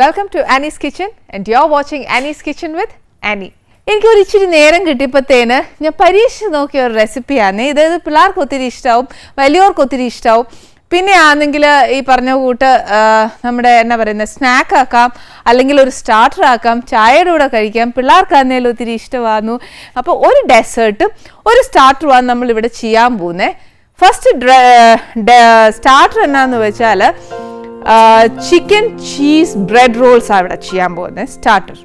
Welcome to Annie's Kitchen and you're watching Annie's Kitchen with Annie. എനിക്ക് ഒരു ഇച്ചിരി നേരം കിട്ടിയപ്പോഴത്തേന് ഞാൻ പരീക്ഷിച്ച് നോക്കിയ ഒരു റെസിപ്പിയാണ്. ഇതായത് പിള്ളേർക്ക് ഒത്തിരി ഇഷ്ടമാവും, വലിയവർക്ക് ഒത്തിരി ഇഷ്ടമാവും. പിന്നെ ആണെങ്കിൽ ഈ പറഞ്ഞ കൂട്ട് നമ്മുടെ എന്നാ പറയുന്നത് സ്നാക്ക് ആക്കാം, അല്ലെങ്കിൽ ഒരു സ്റ്റാർട്ടർ ആക്കാം, ചായയുടെ കൂടെ കഴിക്കാം. പിള്ളേർക്കാണെങ്കിലും ഒത്തിരി ഇഷ്ടമാകുന്നു. അപ്പോൾ ഒരു ഡെസേർട്ടും ഒരു സ്റ്റാർട്ടറുമാണ് നമ്മളിവിടെ ചെയ്യാൻ പോകുന്നത്. ഫസ്റ്റ് സ്റ്റാർട്ടർ എന്നാന്ന് വെച്ചാൽ ചിക്കൻ ചീസ് ബ്രെഡ് റോൾസ് ആണ് ഇവിടെ ചെയ്യാൻ പോകുന്നത് സ്റ്റാർട്ടർ.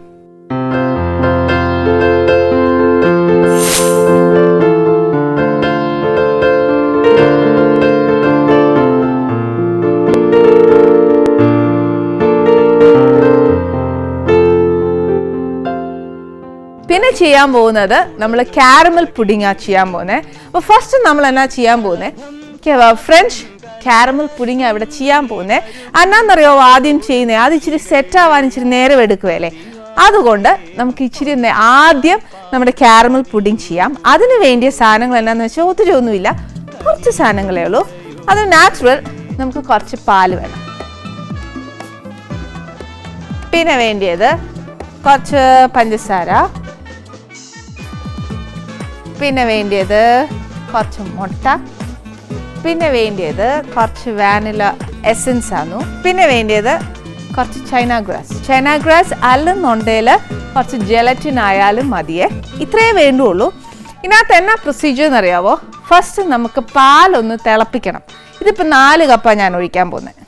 പിന്നെ ചെയ്യാൻ പോകുന്നത് നമ്മൾ കാരമൽ പുഡിങ്ങാണ് ചെയ്യാൻ പോകുന്നത്. അപ്പോൾ ഫസ്റ്റ് നമ്മൾ എന്നാ ചെയ്യാൻ പോകുന്നത് ഫ്രഞ്ച് കാരമൽ പുഡിങ് ഇവിടെ ചെയ്യാൻ പോകുന്നത്. എന്നാന്നറിയോ ആദ്യം ചെയ്യുന്നത്, ആദ്യം ഇച്ചിരി സെറ്റ് ആവാൻ ഇച്ചിരി നേരം എടുക്കുവല്ലേ. അതുകൊണ്ട് നമുക്ക് ഇച്ചിരി ആദ്യം നമ്മുടെ കാരമൽ പുഡിങ് ചെയ്യാം. അതിന് വേണ്ടിയ സാധനങ്ങൾ എന്നാന്ന് വെച്ചാൽ ഒത്തിരി ഒന്നുമില്ല, കുറച്ച് സാധനങ്ങളേ ഉള്ളൂ. അത് നാച്ചുറൽ. നമുക്ക് കുറച്ച് പാല് വേണം. പിന്നെ വേണ്ടിയത് കുറച്ച് പഞ്ചസാര, പിന്നെ വേണ്ടിയത് കുറച്ച് മുട്ട, പിന്നെ വേണ്ടിയത് കുറച്ച് വാനില എസൻസ് ആണ്, പിന്നെ വേണ്ടിയത് കുറച്ച് ചൈന ഗ്രാസ് അല്ലെന്നുണ്ടെങ്കിൽ കുറച്ച് ജെലറ്റിൻ ആയാലും മതിയേ. ഇത്രയേ വേണ്ടുള്ളൂ. ഇതിനകത്ത് എന്നാ പ്രൊസീജിയർ എന്നറിയാവോ? ഫസ്റ്റ് നമുക്ക് പാലൊന്ന് തിളപ്പിക്കണം. ഇതിപ്പോൾ 4 കപ്പാണ് ഞാൻ ഒഴിക്കാൻ പോകുന്നത്.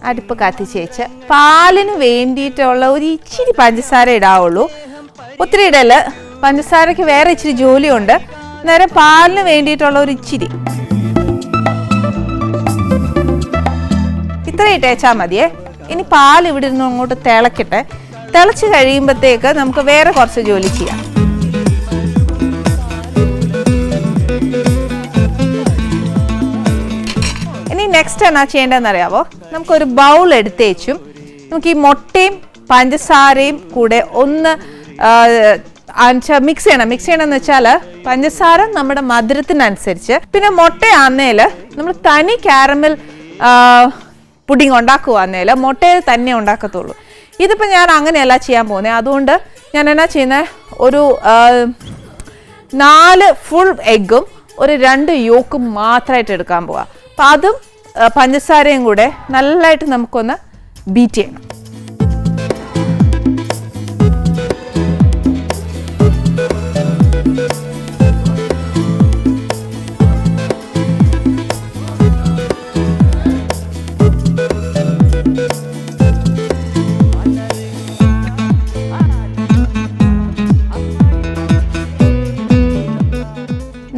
അടുപ്പ് കത്തിച്ച് വെച്ച് പാലിന് വേണ്ടിയിട്ടുള്ള ഒരു ഇച്ചിരി പഞ്ചസാര ഇടാവുള്ളൂ, ഒത്തിരി ഇടല്. പഞ്ചസാരയ്ക്ക് വേറെ ഇച്ചിരി ജോലിയുണ്ട്. നേരെ പാലിന് വേണ്ടിയിട്ടുള്ള ഒരു ഇച്ചിരി ഇത്ര ഇട്ടേച്ചാൽ മതിയേ. ഇനി പാൽ ഇവിടെ ഇരുന്ന് അങ്ങോട്ട് തിളക്കട്ടെ. തിളച്ച് കഴിയുമ്പോഴത്തേക്ക് നമുക്ക് വേറെ കുറച്ച് ജോലി ചെയ്യാം. നെക്സ്റ്റ് എന്നാ ചെയ്യേണ്ടതെന്ന് അറിയാവോ? നമുക്കൊരു ബൗൾ എടുത്തേച്ചും നമുക്ക് ഈ മുട്ടയും പഞ്ചസാരയും കൂടെ ഒന്ന് മിക്സ് ചെയ്യണമെന്ന് വെച്ചാൽ പഞ്ചസാര നമ്മുടെ മധുരത്തിനനുസരിച്ച്, പിന്നെ മുട്ടയാന്നേൽ നമ്മൾ തനി കാരമൽ പുഡിങ് ഉണ്ടാക്കുവാന്നേൽ മുട്ടയിൽ തന്നെ ഉണ്ടാക്കത്തുള്ളൂ. ഇതിപ്പോൾ ഞാൻ അങ്ങനെയല്ല ചെയ്യാൻ പോകുന്നത്. അതുകൊണ്ട് ഞാൻ എന്നാ ചെയ്യുന്നത്, ഒരു 4 ഫുൾ എഗ്ഗും ഒരു 2 യോക്കും മാത്രമായിട്ട് എടുക്കാൻ പോവാം. അപ്പം അതും പഞ്ചസാരയും കൂടെ നല്ലതായിട്ട് നമുക്കൊന്ന് ബീറ്റ് ചെയ്യണം.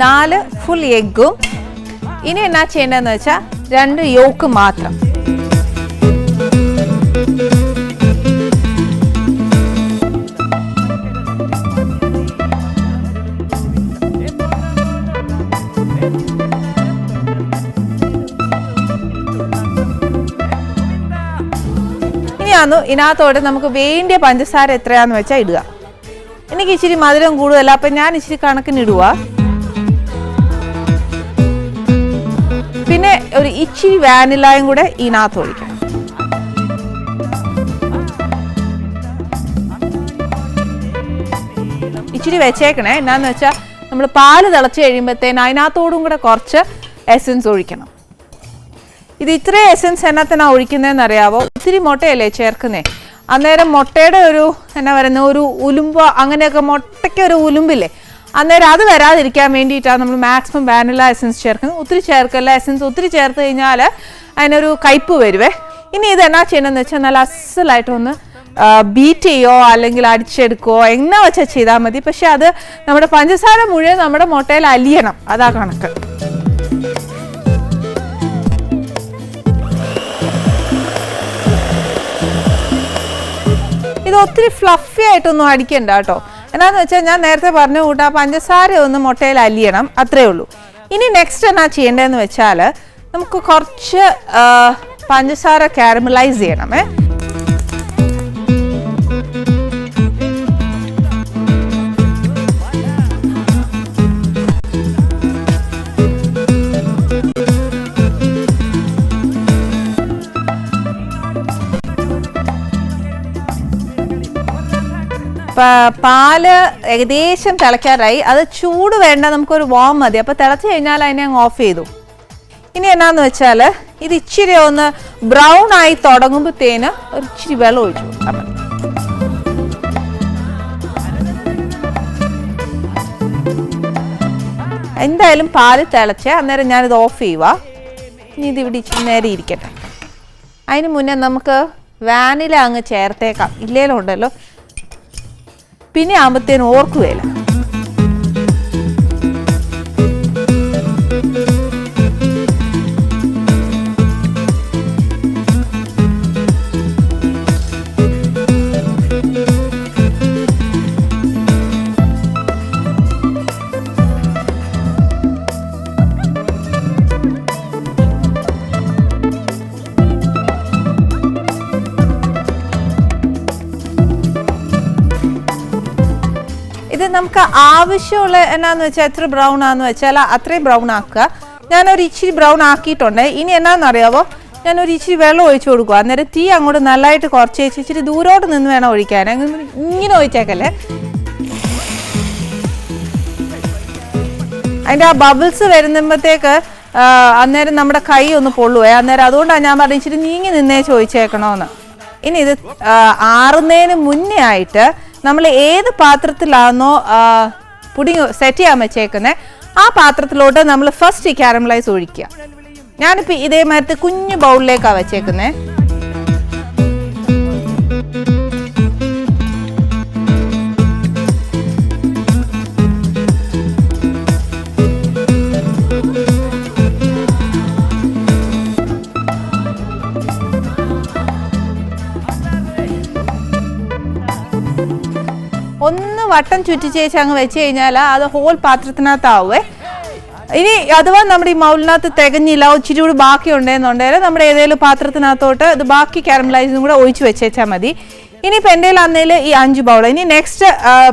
നാല് ഫുൾ എഗ്ഗും ഇനി എന്നാ ചെയ്യേണ്ടതെന്ന് വെച്ചാൽ 2 യോക്ക് മാത്രം. ഇനിയാന്നു ഇതിനകത്തോടെ നമുക്ക് വേണ്ടിയ പഞ്ചസാര എത്രയാന്ന് വെച്ചാൽ ഇടുക. എനിക്ക് ഇച്ചിരി മധുരം കൂടുതലല്ല, അപ്പം ഞാൻ ഇച്ചിരി കണക്കിന് ഇടുക. പിന്നെ ഒരു ഇച്ചിരി വാനിലയും കൂടെ ഇതിനകത്ത് ഒഴിക്കണം. ഇച്ചിരി വെച്ചേക്കണേ. എന്നാന്ന് വെച്ചാൽ നമ്മൾ പാല് തിളച്ച് കഴിയുമ്പോഴത്തേന് അതിനകത്തോടും കൂടെ കുറച്ച് എസൻസ് ഒഴിക്കണം. ഇത് ഇത്രയും എസൻസ് എന്നത്തിനാണ് ഒഴിക്കുന്നതെന്ന് അറിയാവോ? ഒത്തിരി മുട്ടയല്ലേ ചേർക്കുന്നേ. അന്നേരം മുട്ടയുടെ ഒരു എന്നാ പറയുന്നത്, ഒരു ഉലുമ്പ്, അങ്ങനെയൊക്കെ മുട്ടയ്ക്ക് ഒരു ഉലുമ്പില്ലേ, അന്നേരം അത് വരാതിരിക്കാൻ വേണ്ടിയിട്ടാണ് നമ്മൾ മാക്സിമം വാനില എസൻസ് ചേർക്കുന്നത്. ഒത്തിരി ചേർക്കല്ല. എസൻസ് ഒത്തിരി ചേർത്ത് കഴിഞ്ഞാൽ അതിനൊരു കയ്പ്പ് വരുവേ. ഇനി ഇത് എന്നാ ചെയ്യണമെന്ന് വെച്ചാൽ നല്ല അസലായിട്ടൊന്ന് ബീറ്റ് ചെയ്യോ അല്ലെങ്കിൽ അടിച്ചെടുക്കുകയോ എങ്ങനെ വെച്ചാൽ ചെയ്താൽ മതി. പക്ഷെ അത് നമ്മുടെ പഞ്ചസാര മുഴുവൻ നമ്മുടെ മുട്ടയിൽ അലിയണം, അതാ കണക്ക്. ഇത് ഒത്തിരി ഫ്ലഫി ആയിട്ടൊന്നും അടിക്കണ്ട കേട്ടോ. എന്നാന്ന് വെച്ചാൽ ഞാൻ നേരത്തെ പറഞ്ഞു കൂട്ടാ പഞ്ചസാര ഒന്ന് മുട്ടയിൽ അലിയണം, അത്രേ ഉള്ളൂ. ഇനി നെക്സ്റ്റ് എന്നാ ചെയ്യേണ്ടതെന്ന് വെച്ചാൽ നമുക്ക് കുറച്ച് പഞ്ചസാര കാരമലൈസ് ചെയ്യണമേ. പാല് ഏകദേശം തിളയ്ക്കാറായി. അത് ചൂട് വേണ്ട, നമുക്കൊരു വാം മതി. അപ്പോൾ തിളച്ച് കഴിഞ്ഞാൽ അതിനെ അങ്ങ് ഓഫ് ചെയ്തു. ഇനി എന്നാന്ന് വെച്ചാൽ ഇത് ഇച്ചിരി ഒന്ന് ബ്രൗൺ ആയി തുടങ്ങുമ്പോഴത്തേന് ഒരു ഇച്ചിരി വെള്ളം ഒഴിച്ചു കൊടുക്കാൻ മതി. എന്തായാലും പാല് തിളച്ച് അന്നേരം ഞാനിത് ഓഫ് ചെയ്യുക. ഇനി ഇതിവിടെ ഇച്ചിരി നേരം ഇരിക്കട്ടെ. അതിന് മുന്നേ നമുക്ക് വാനില അങ്ങ് ചേർത്തേക്കാം. ഇല്ലേലും ഉണ്ടല്ലോ, പിന്നെ ആകുമ്പത്തേനും ഓർക്കുകയില്ല. ഇത് നമുക്ക് ആവശ്യമുള്ള എന്നാന്ന് വെച്ചാൽ എത്ര ബ്രൗൺ ആണെന്ന് വെച്ചാൽ അത്രയും ബ്രൗൺ ആക്കുക. ഞാനൊരു ഇച്ചിരി ബ്രൗൺ ആക്കിയിട്ടുണ്ട്. ഇനി എന്നാന്നറിയാവോ, ഞാനൊരു ഇച്ചിരി വെള്ളം ഒഴിച്ചു കൊടുക്കുക. അന്നേരം തീ അങ്ങോട്ട് നല്ലതായിട്ട് കുറച്ച് വെച്ച് ഇച്ചിരി ദൂരോട്ട് നിന്ന് വേണം ഒഴിക്കാൻ. ഇങ്ങനെ ഒഴിച്ചേക്കല്ലേ. അതിൻ്റെ ആ ബബിൾസ് വരുമ്പോഴത്തേക്ക് അന്നേരം നമ്മുടെ കൈ ഒന്ന് പൊള്ളുവേ. അന്നേരം അതുകൊണ്ടാണ് ഞാൻ പറഞ്ഞത് ഇച്ചിരി നീങ്ങി നിന്നേ ചോദിച്ചേക്കണമെന്ന്. ഇനി ഇത് ആറുന്നതിന് മുന്നേ ആയിട്ട് നമ്മൾ ഏത് പാത്രത്തിലാണോ പുഡിങ് സെറ്റ് ചെയ്യാൻ വെച്ചേക്കുന്നത് ആ പാത്രത്തിലോട്ട് നമ്മൾ ഫസ്റ്റ് ഈ കാരമലൈസ് ഒഴിക്കുക. ഞാനിപ്പോൾ ഇതേമാതിരത്തെ കുഞ്ഞു ബൗളിലേക്കാണ് വെച്ചേക്കുന്നത്. ഒന്ന് വട്ടം ചുറ്റിച്ചേച്ച് അങ്ങ് വെച്ച് കഴിഞ്ഞാൽ അത് ഹോൾ പാത്രത്തിനകത്താവേ. ഇനി അഥവാ നമ്മുടെ ഈ മൗലിനകത്ത് തികഞ്ഞില്ല, ഇച്ചിരി കൂടി ബാക്കി ഉണ്ടെന്നുണ്ടെങ്കിൽ നമ്മുടെ ഏതെങ്കിലും പാത്രത്തിനകത്തോട്ട് ഇത് ബാക്കി കാരമലൈസും കൂടെ ഒഴിച്ച് വെച്ചേച്ചാൽ മതി. ഇനിയിപ്പോൾ എൻ്റെ അന്നേൽ ഈ 5 ബൗൾ. ഇനി നെക്സ്റ്റ്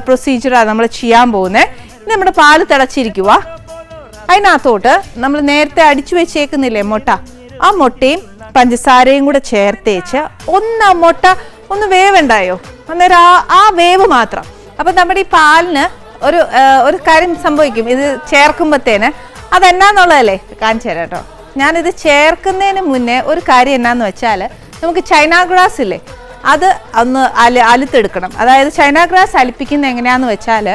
പ്രൊസീജിയറാണ് നമ്മൾ ചെയ്യാൻ പോകുന്നത്. ഇനി നമ്മുടെ പാല് തിളച്ചിരിക്കുക. അതിനകത്തോട്ട് നമ്മൾ നേരത്തെ അടിച്ചു വെച്ചേക്കുന്നില്ലേ മുട്ട, ആ മുട്ടയും പഞ്ചസാരയും കൂടെ ചേർത്തേച്ച് ആ മുട്ട ഒന്ന് വേവുണ്ടായോ, അന്നേരം ആ വേവ് മാത്രം. അപ്പം നമ്മുടെ ഈ പാലിന് ഒരു കാര്യം സംഭവിക്കും ഇത് ചേർക്കുമ്പോഴത്തേന്. അതെന്നാന്നുള്ളതല്ലേ കാണിച്ചു തരാം കേട്ടോ. ഞാനിത് ചേർക്കുന്നതിന് മുന്നേ ഒരു കാര്യം എന്നാന്ന് വെച്ചാൽ നമുക്ക് ചൈന ഗ്രാസ് ഇല്ലേ, അത് ഒന്ന് അലുത്തെടുക്കണം. അതായത് ചൈന ഗ്രാസ് അലിപ്പിക്കുന്നത് എങ്ങനെയാന്ന് വെച്ചാൽ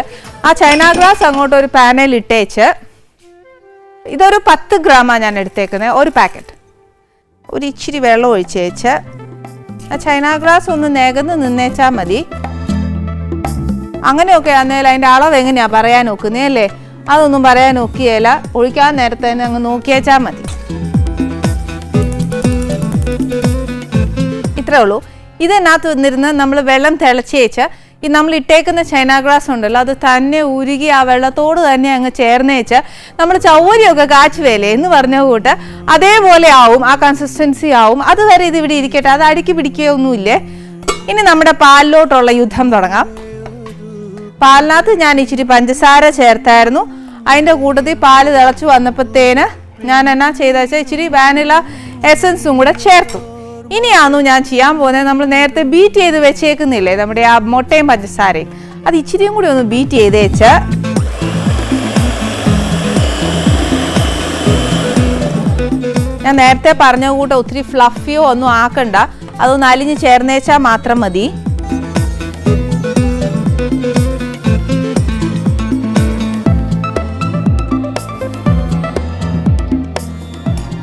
ആ ചൈന ഗ്രാസ് അങ്ങോട്ട് ഒരു പാനയിൽ ഇട്ടേച്ച്, ഇതൊരു 10 ഗ്രാമാണ് ഞാൻ എടുത്തേക്കുന്നത്, ഒരു പാക്കറ്റ്. ഒരു ഇച്ചിരി വെള്ളം ഒഴിച്ചേച്ച് ആ ചൈന ഗ്രാസ് ഒന്ന് നികന്ന് നിന്നേച്ചാൽ മതി. അങ്ങനെയൊക്കെ ആണെങ്കിൽ അതിൻ്റെ അളവ് എങ്ങനെയാണ് പറയാൻ നോക്കുന്നേ അല്ലേ? അതൊന്നും പറയാൻ നോക്കിയല്ല, ഒഴിക്കാൻ നേരത്തെ തന്നെ അങ്ങ് നോക്കിയേച്ചാൽ മതി. ഇത്രേ ഉള്ളൂ. ഇതിനകത്ത് വന്നിരുന്ന് നമ്മൾ വെള്ളം തിളച്ചേച്ച് ഈ നമ്മൾ ഇട്ടേക്കുന്ന ചൈന ഗ്രാസ് ഉണ്ടല്ലോ അത് തന്നെ ഉരുകി ആ വെള്ളത്തോട് തന്നെ അങ്ങ് ചേർന്നേച്ച് നമ്മൾ ചൗവരിയൊക്കെ കാച്ചുവേലേ എന്ന് പറഞ്ഞ കൂട്ട് അതേപോലെ ആവും, ആ കൺസിസ്റ്റൻസി ആവും. അതുവരെ ഇത് ഇവിടെ ഇരിക്കട്ടെ, അത് അടുക്കി പിടിക്കുകയൊന്നുമില്ലേ. ഇനി നമ്മുടെ പാലിലോട്ടുള്ള യുദ്ധം തുടങ്ങാം. പാലിനകത്ത് ഞാൻ ഇച്ചിരി പഞ്ചസാര ചേർത്തായിരുന്നു. അതിൻ്റെ കൂട്ടത്തിൽ പാല് തിളച്ചു വന്നപ്പോഴത്തേന് ഞാൻ എന്നാ ചെയ്താൽ വെച്ചാൽ ഇച്ചിരി വാനില എസൻസും കൂടെ ചേർത്തു. ഇനിയാണു ഞാൻ ചെയ്യാൻ പോകുന്നത്, നമ്മൾ നേരത്തെ ബീറ്റ് ചെയ്ത് വെച്ചേക്കുന്നില്ലേ നമ്മുടെ ആ മുട്ടയും പഞ്ചസാരയും, അത് ഇച്ചിരിയും കൂടി ഒന്ന് ബീറ്റ് ചെയ്തേച്ച് ഞാൻ നേരത്തെ പറഞ്ഞ കൂട്ടം ഒത്തിരി ഫ്ലഫിയോ ഒന്നും ആക്കണ്ട, അതൊന്ന് അലിഞ്ഞ് ചേർന്നേച്ചാൽ മാത്രം മതി.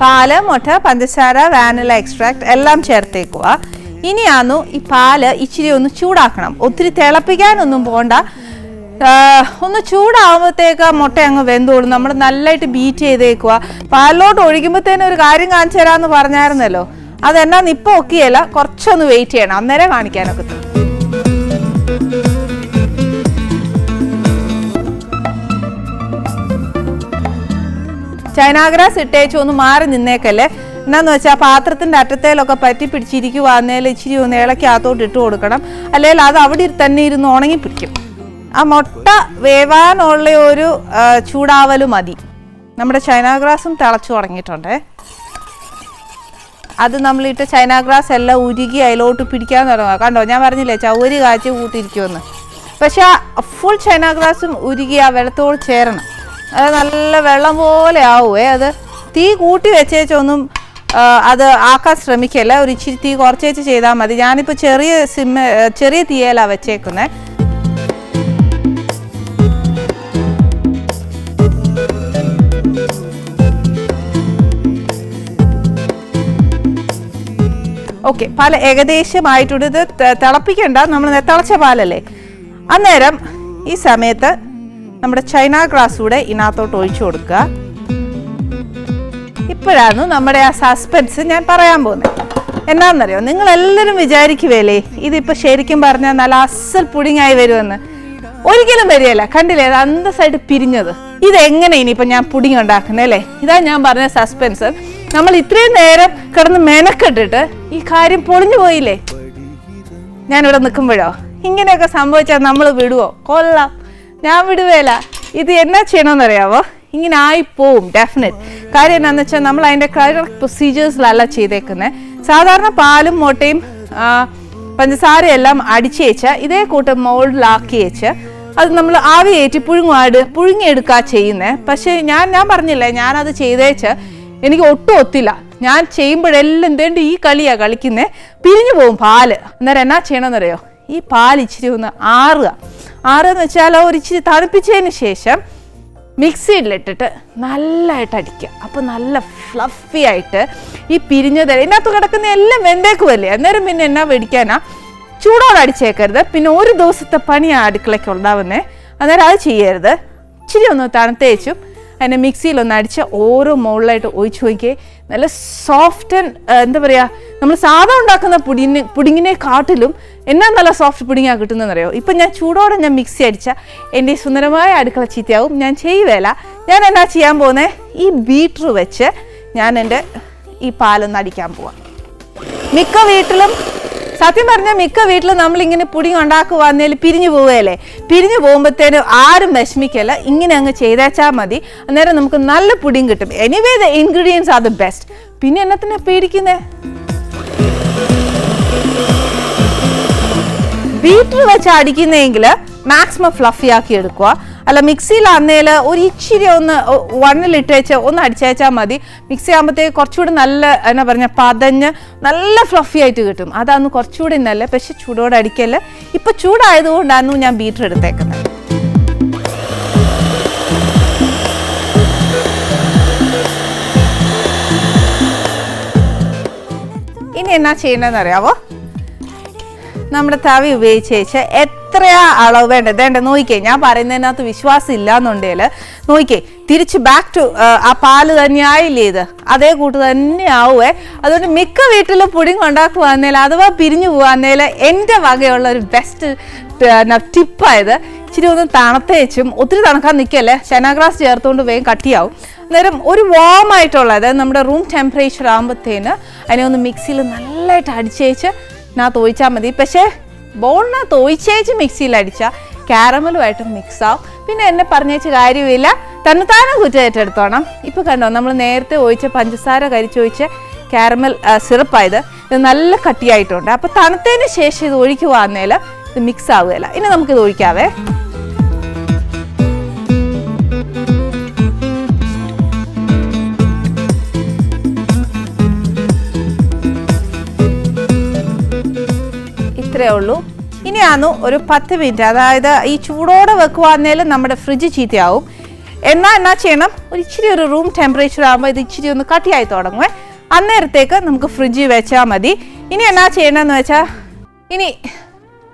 പാല്, മുട്ട, പഞ്ചസാര, വാനില എക്സ്ട്രാക്ട് എല്ലാം ചേർത്തേക്കുക. ഇനിയാന്നു ഈ പാല് ഇച്ചിരി ഒന്ന് ചൂടാക്കണം. ഒത്തിരി തിളപ്പിക്കാനൊന്നും പോകണ്ട, ഒന്ന് ചൂടാകുമ്പോഴത്തേക്ക് മുട്ട അങ്ങ് വെന്തോളും. നമ്മൾ നല്ലതായിട്ട് ബീറ്റ് ചെയ്തേക്കുക. പാലിലോട്ട് ഒഴിക്കുമ്പോഴത്തേനും ഒരു കാര്യം കാണിച്ചു തരാമെന്ന് പറഞ്ഞായിരുന്നല്ലോ, അതെന്നാന്ന് ഇപ്പം ഒക്കെയല്ല, കുറച്ചൊന്ന് വെയിറ്റ് ചെയ്യണം, അന്നേരം കാണിക്കാനൊക്കെ. ചൈന ഗ്രാസ് ഇട്ടേച്ച് ഒന്ന് മാറി നിന്നേക്കല്ലേ. എന്നാന്ന് വെച്ചാൽ പാത്രത്തിൻ്റെ അറ്റത്തേലൊക്കെ പറ്റി പിടിച്ചിരിക്കുവാന്നേൽ ഇച്ചിരി ഒന്ന് ഇളക്കകത്തോട്ട് ഇട്ട് കൊടുക്കണം, അല്ലെങ്കിൽ അത് അവിടെ തന്നെ ഇരുന്ന് ഉണങ്ങി പിടിക്കും. ആ മുട്ട വേവാനുള്ള ഒരു ചൂടാവൽ മതി. നമ്മുടെ ചൈന ഗ്രാസും തിളച്ചു തുടങ്ങിയിട്ടുണ്ട്. അത് നമ്മളിട്ട് ചൈന ഗ്രാസ് എല്ലാം ഉരുകി അതിലോട്ട് പിടിക്കാൻ തുടങ്ങുക. കണ്ടോ, ഞാൻ പറഞ്ഞില്ലേ ചവരി കാച്ചി കൂട്ടിയിരിക്കുമെന്ന്. പക്ഷെ ആ ഫുൾ ചൈന ഗ്രാസും ഉരുകി ആ വെള്ളത്തോട് ചേരണം. അത് നല്ല വെള്ളം പോലെ ആവുമേ. അത് തീ കൂട്ടി വെച്ചേച്ചൊന്നും അത് ആക്കാൻ ശ്രമിക്കല്ല, ഒരു ഇച്ചിരി തീ കുറച്ചേച്ച് ചെയ്താൽ മതി. ഞാനിപ്പോൾ ചെറിയ തീയലാണ് വെച്ചേക്കുന്നത്. ഓക്കെ, പാൽ ഏകദേശമായിട്ടുണ്ട്. ഇത് തിളപ്പിക്കണ്ട, നമ്മൾ തിളച്ച പാലല്ലേ. അന്നേരം ഈ സമയത്ത് നമ്മുടെ ചൈന ഗ്രാസ് കൂടെ ഇതിനകത്തോട്ട് ഒഴിച്ചു കൊടുക്കുക. ഇപ്പോഴാണ് നമ്മുടെ ആ സസ്പെൻസ് ഞാൻ പറയാൻ പോകുന്നത്. എന്നാന്നറിയോ, നിങ്ങളെല്ലാവരും വിചാരിക്കുവേലേ ഇതിപ്പോൾ ശരിക്കും പറഞ്ഞാൽ നല്ല അസൽ പുഡിങ്ങായി വരുമെന്ന്. ഒരിക്കലും വരികയല്ല. കണ്ടില്ലേ, അത് അന്തസ്സായിട്ട് പിരിഞ്ഞത്. ഇതെങ്ങനെ ഇനിയിപ്പോൾ ഞാൻ പുഡിങ് ഉണ്ടാക്കുന്നത് അല്ലേ? ഇതാ ഞാൻ പറഞ്ഞ സസ്പെൻസ്. നമ്മൾ ഇത്രയും നേരം കിടന്ന് മെനക്കെട്ടിട്ട് ഈ കാര്യം പൊളിഞ്ഞു പോയില്ലേ. ഞാനിവിടെ നിൽക്കുമ്പോഴോ ഇങ്ങനെയൊക്കെ സംഭവിച്ചാൽ നമ്മൾ വിടുവോ? കൊള്ളാം, ഞാൻ വിടുവേല. ഇത് എന്നാ ചെയ്യണമെന്നറിയാവോ? ഇങ്ങനെ ആയിപ്പോവും ഡെഫിനറ്റ്. കാര്യം എന്താണെന്ന് വെച്ചാൽ നമ്മൾ അതിൻ്റെ കറക്റ്റ് പ്രൊസീജിയേഴ്സിലല്ല ചെയ്തേക്കുന്നത്. സാധാരണ പാലും മുട്ടയും പഞ്ചസാരയെല്ലാം അടിച്ചു വെച്ച് ഇതേ കൂട്ട് മോൾഡിലാക്കി വെച്ച് അത് നമ്മൾ ആവി കയറ്റി പുഴുങ്ങിയെടുക്കുക ചെയ്യുന്നത്. പക്ഷേ ഞാൻ പറഞ്ഞില്ലേ, ഞാനത് ചെയ്തേച്ച് എനിക്ക് ഒട്ടും ഒത്തില്ല. ഞാൻ ചെയ്യുമ്പോഴെല്ലാം എന്തേണ്ട ഈ കളിയാണ് കളിക്കുന്നത്, പിരിഞ്ഞു പോകും പാല്. അന്നേരം എന്നാ ചെയ്യണമെന്നറിയോ, ഈ പാൽ ഇച്ചിരി ഒന്ന് ആറുകയെന്ന് വെച്ചാൽ ഒരു ഇച്ചിരി തണുപ്പിച്ചതിന് ശേഷം മിക്സിയിലിട്ടിട്ട് നല്ലതായിട്ട് അടിക്കുക. അപ്പോൾ നല്ല ഫ്ലഫി ആയിട്ട് ഈ പിരിഞ്ഞത് ഇതിനകത്ത് കിടക്കുന്ന എല്ലാം വെന്തേക്കുമല്ലേ. അന്നേരം പിന്നെ എന്നാ മേടിക്കാനാ, ചൂടോടെ അടിച്ചേക്കരുത്. പിന്നെ ഒരു ദിവസത്തെ പണിയാണ് അടുക്കളയ്ക്ക് ഉണ്ടാവുന്നത്. അന്നേരം അത് ചെയ്യരുത്. ഇച്ചിരി ഒന്ന് തണുത്തേച്ചും അതിനെ മിക്സിയിലൊന്ന് അടിച്ച് ഓരോ മോളിലായിട്ട് ഒഴിച്ച് നോക്കിയേ. നല്ല സോഫ്റ്റ് എന്താ പറയുക, നമ്മൾ സാധാ ഉണ്ടാക്കുന്ന പുഡിങ്ങിനെ കാട്ടിലും എന്നാ നല്ല സോഫ്റ്റ് പുഡിങ്ങാണ് കിട്ടുന്നതെന്നറിയോ. ഇപ്പം ഞാൻ ചൂടോടെ ഞാൻ മിക്സി അടിച്ചാൽ എൻ്റെ സുന്ദരമായ അടുക്കള ചീത്തയാവും. ഞാൻ ചെയ്യുവേല. ഞാൻ എന്നാ ചെയ്യാൻ പോകുന്നത്, ഈ ബീറ്റർ വെച്ച് ഞാൻ എൻ്റെ ഈ പാലൊന്ന് അടിക്കാൻ പോവാം. സത്യം പറഞ്ഞാൽ മിക്ക വീട്ടിലും നമ്മളിങ്ങനെ പുഡിങ് ഉണ്ടാക്കുവാന്നേൽ പിരിഞ്ഞു പോവുകയല്ലേ. പിരിഞ്ഞു പോകുമ്പോഴത്തേനും ആരും വിഷമിക്കല്ല, ഇങ്ങനെ അങ്ങ് ചെയ്തേച്ചാൽ മതി. അന്നേരം നമുക്ക് നല്ല പുഡിങ് കിട്ടും. Anyway the ingredients are the best. പിന്നെ എന്നത്തിനാ പേടിക്കുന്നേ? ബീറ്റർ വെച്ച് അടിക്കുന്നതെങ്കിൽ മാക്സിമം ഫ്ലഫി ആക്കി എടുക്കുക. അല്ല മിക്സിയിലാന്നേൽ ഒരു ഇച്ചിരി ഒന്ന് വണ്ണിലിട്ട് വെച്ച് ഒന്ന് അടിച്ചേച്ചാൽ മതി. മിക്സി ആകുമ്പോഴത്തേക്ക് കുറച്ചുകൂടി നല്ല എന്നാ പറഞ്ഞ പതഞ്ഞ് നല്ല ഫ്ലഫി ആയിട്ട് കിട്ടും. അതാണ് കുറച്ചുകൂടി നല്ല. പക്ഷെ ചൂടോടെ അടിക്കല്ല. ഇപ്പം ചൂടായതുകൊണ്ടാണ് ഞാൻ ബീറ്റർ എടുത്തേക്കുന്നത്. ഇനി എന്നാ ചെയ്യണമെന്ന് അറിയാവോ, നമ്മുടെ തവി ഉപയോഗിച്ച് വെച്ച് എത്രയാ അളവ് വേണ്ട നോക്കിക്കേ. ഞാൻ പറയുന്നതിനകത്ത് വിശ്വാസം ഇല്ലാന്നുണ്ടെങ്കിൽ നോക്കിക്കേ, തിരിച്ച് ബാക്ക് ടു ആ പാല് തന്നെയായില്ലേ ഇത്, അതേ കൂട്ട് തന്നെ ആവുമേ. അതുകൊണ്ട് മിക്ക വീട്ടിലും പുഡിങ് ഉണ്ടാക്കുവാന്നേൽ അഥവാ പിരിഞ്ഞു പോവാന്നേൽ എൻ്റെ വകയുള്ള ഒരു ബെസ്റ്റ് ടിപ്പായത് ഇച്ചിരി ഒന്ന് തണുത്തേച്ചും, ഒത്തിരി തണുക്കാൻ നിൽക്കല്ലേ, ചൈന ഗ്രാസ് ചേർത്തുകൊണ്ട് വേഗം കട്ടിയാവും. അന്നേരം ഒരു വാം ആയിട്ടുള്ള, അതായത് നമ്മുടെ റൂം ടെമ്പറേച്ചർ ആകുമ്പോഴത്തേന് അതിനെ ഒന്ന് മിക്സിയിൽ നല്ലതായിട്ട് അടിച്ചേച്ച് ഇതിനകത്ത് ഒഴിച്ചാൽ മതി. പക്ഷേ ബോളിനകത്ത് ഒഴിച്ചേച്ച് മിക്സിയിൽ അടിച്ചാൽ കാരമലുമായിട്ട് മിക്സ് ആവും. പിന്നെ എന്നെ പറഞ്ഞേച്ച് കാര്യമില്ല, തന്നെത്താനെ കുറ്റേറ്റെടുത്തോണം. ഇപ്പോൾ കണ്ടോ, നമ്മൾ നേരത്തെ ഒഴിച്ച പഞ്ചസാര കരിച്ചൊഴിച്ച് കാരമൽ സിറപ്പായത് ഇത് നല്ല കട്ടിയായിട്ടുണ്ട്. അപ്പോൾ തണുത്തതിന് ശേഷം ഇത് ഒഴിക്കുവാന്നേൽ ഇത് മിക്സ് ആവുകയില്ല. ഇനി നമുക്കിത് ഒഴിക്കാവേ. ഇത്രയേ ഉള്ളൂ. ഇനിയാണ് ഒരു 10 മിനിറ്റ്, അതായത് ഈ ചൂടോടെ വെക്കുവാന്നേലും നമ്മുടെ ഫ്രിഡ്ജ് ചീത്തയാവും. എന്നാ ചെയ്യണം, ഇച്ചിരി ഒരു റൂം ടെമ്പറേച്ചർ ആകുമ്പോൾ ഇത് ഇച്ചിരി ഒന്ന് കട്ടിയായി തുടങ്ങുമേ. അന്നേരത്തേക്ക് നമുക്ക് ഫ്രിഡ്ജിൽ വെച്ചാൽ മതി. ഇനി എന്നാ ചെയ്യണമെന്ന് വെച്ചാൽ, ഇനി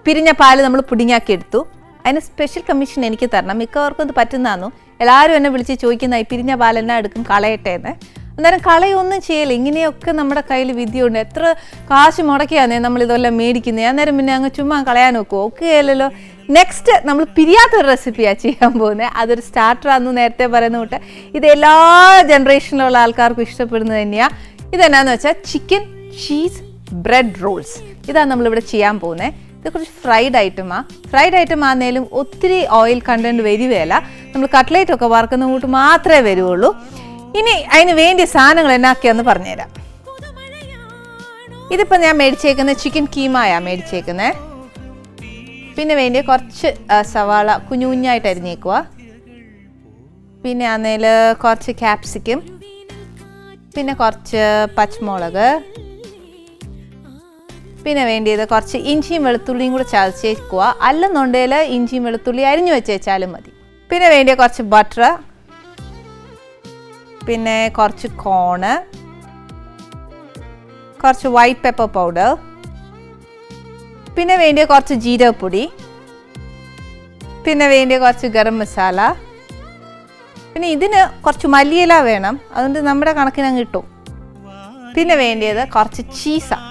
പിരിഞ്ഞ പാല് നമ്മൾ പുഡിങ്ങാക്കി എടുത്തു. അതിന് സ്പെഷ്യൽ കമ്മീഷൻ എനിക്ക് തരണം. മിക്കവർക്കും ഇത് പറ്റുന്നതാന്നു. എല്ലാവരും എന്നെ വിളിച്ച് ചോദിക്കുന്ന ഈ പിരിഞ്ഞ പാൽ എന്നാ എടുക്കും, കളയട്ടെ എന്ന്. അന്നേരം കളയൊന്നും ചെയ്യില്ല. ഇങ്ങനെയൊക്കെ നമ്മുടെ കയ്യിൽ വിദ്യയുണ്ട്. എത്ര കാശ് മുടക്കിയാന്നേ നമ്മളിതെല്ലാം മേടിക്കുന്നത്. അന്നേരം പിന്നെ അങ്ങ് ചുമ്മാ കളയാൻ നോക്കുമോ? ഓക്കെ അല്ലല്ലോ. നെക്സ്റ്റ് നമ്മൾ പിരിയാത്തൊരു റെസിപ്പിയാണ് ചെയ്യാൻ പോകുന്നത്. അതൊരു സ്റ്റാർട്ടറാണെന്ന് നേരത്തെ പറയുന്ന കൂട്ട് ഇത് എല്ലാ ജനറേഷനിലുള്ള ആൾക്കാർക്കും ഇഷ്ടപ്പെടുന്നത് തന്നെയാണ്. ഇതെന്നാന്ന് വെച്ചാൽ ചിക്കൻ ചീസ് ബ്രെഡ് റോൾസ്. ഇതാണ് നമ്മളിവിടെ ചെയ്യാൻ പോകുന്നത്. ഇത് കുറച്ച് ഫ്രൈഡ് ഐറ്റം ആണെങ്കിലും ഒത്തിരി ഓയിൽ കണ്ടന്റ് വരികയല്ല. നമ്മൾ കട്ട്ലേറ്റ് ഒക്കെ വറുക്കുന്ന കൂട്ട് മാത്രമേ വരുള്ളൂ. ഇനി അതിന് വേണ്ടിയ സാധനങ്ങൾ എന്നാക്കിയാന്ന് പറഞ്ഞുതരാം. ഇതിപ്പോൾ ഞാൻ മേടിച്ചേക്കുന്നത് ചിക്കൻ കീമയാണ് മേടിച്ചേക്കുന്നത്. പിന്നെ വേണ്ടിയ കുറച്ച് സവാള കുഞ്ഞു കുഞ്ഞായിട്ട് അരിഞ്ഞേക്കുക. പിന്നെ ആന്നേൽ കുറച്ച് ക്യാപ്സിക്കം, പിന്നെ കുറച്ച് പച്ചമുളക്, പിന്നെ വേണ്ടിയത് കുറച്ച് ഇഞ്ചിയും വെളുത്തുള്ളിയും കൂടെ ചതച്ചേക്കുക. അല്ലെന്നുണ്ടെങ്കിൽ ഇഞ്ചിയും വെളുത്തുള്ളി അരിഞ്ഞു വെച്ചാലും മതി. പിന്നെ വേണ്ടിയ കുറച്ച് ബട്ടർ, പിന്നെ കുറച്ച് കോണ്, കുറച്ച് വൈറ്റ് പെപ്പർ പൗഡർ, പിന്നെ വേണ്ടിയ കുറച്ച് ജീരകപ്പൊടി, പിന്നെ വേണ്ടിയ കുറച്ച് ഗരം മസാല. പിന്നെ ഇതിന് കുറച്ച് മല്ലിയില വേണം, അതുകൊണ്ട് നമ്മുടെ കണക്കിന് അങ്ങ് കിട്ടും. പിന്നെ വേണ്ടിയത് കുറച്ച് ചീസാണ്.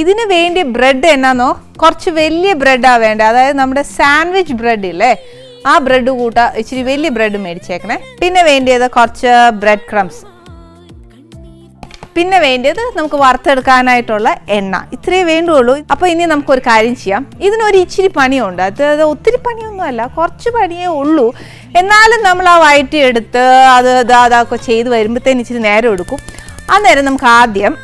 ഇതിന് വേണ്ടിയ ബ്രെഡ് എന്നാന്നോ കുറച്ച് വലിയ ബ്രെഡാണ് വേണ്ടത്. അതായത് നമ്മുടെ സാൻഡ്വിച്ച് ബ്രെഡ് ഇല്ലേ, ആ ബ്രെഡ് കൂട്ടാ ഇച്ചിരി വലിയ ബ്രെഡ് മേടിച്ചേക്കണേ. പിന്നെ വേണ്ടിയത് കുറച്ച് ബ്രെഡ് ക്രംസ്. പിന്നെ വേണ്ടിയത് നമുക്ക് വറുത്തെടുക്കാനായിട്ടുള്ള എണ്ണ. ഇത്രയേ വേണ്ടുള്ളൂ. അപ്പോൾ ഇനി നമുക്കൊരു കാര്യം ചെയ്യാം. ഇതിനൊരു ഇച്ചിരി പണിയുണ്ട്. അത് ഒത്തിരി പണിയൊന്നുമല്ല, കുറച്ച് പണിയേ ഉള്ളൂ. എന്നാലും നമ്മൾ ആ വയറ്റി എടുത്ത് അതൊക്കെ ചെയ്ത് വരുമ്പോഴത്തേന് ഇച്ചിരി നേരം എടുക്കും. അന്നേരം നമുക്ക് ആദ്യം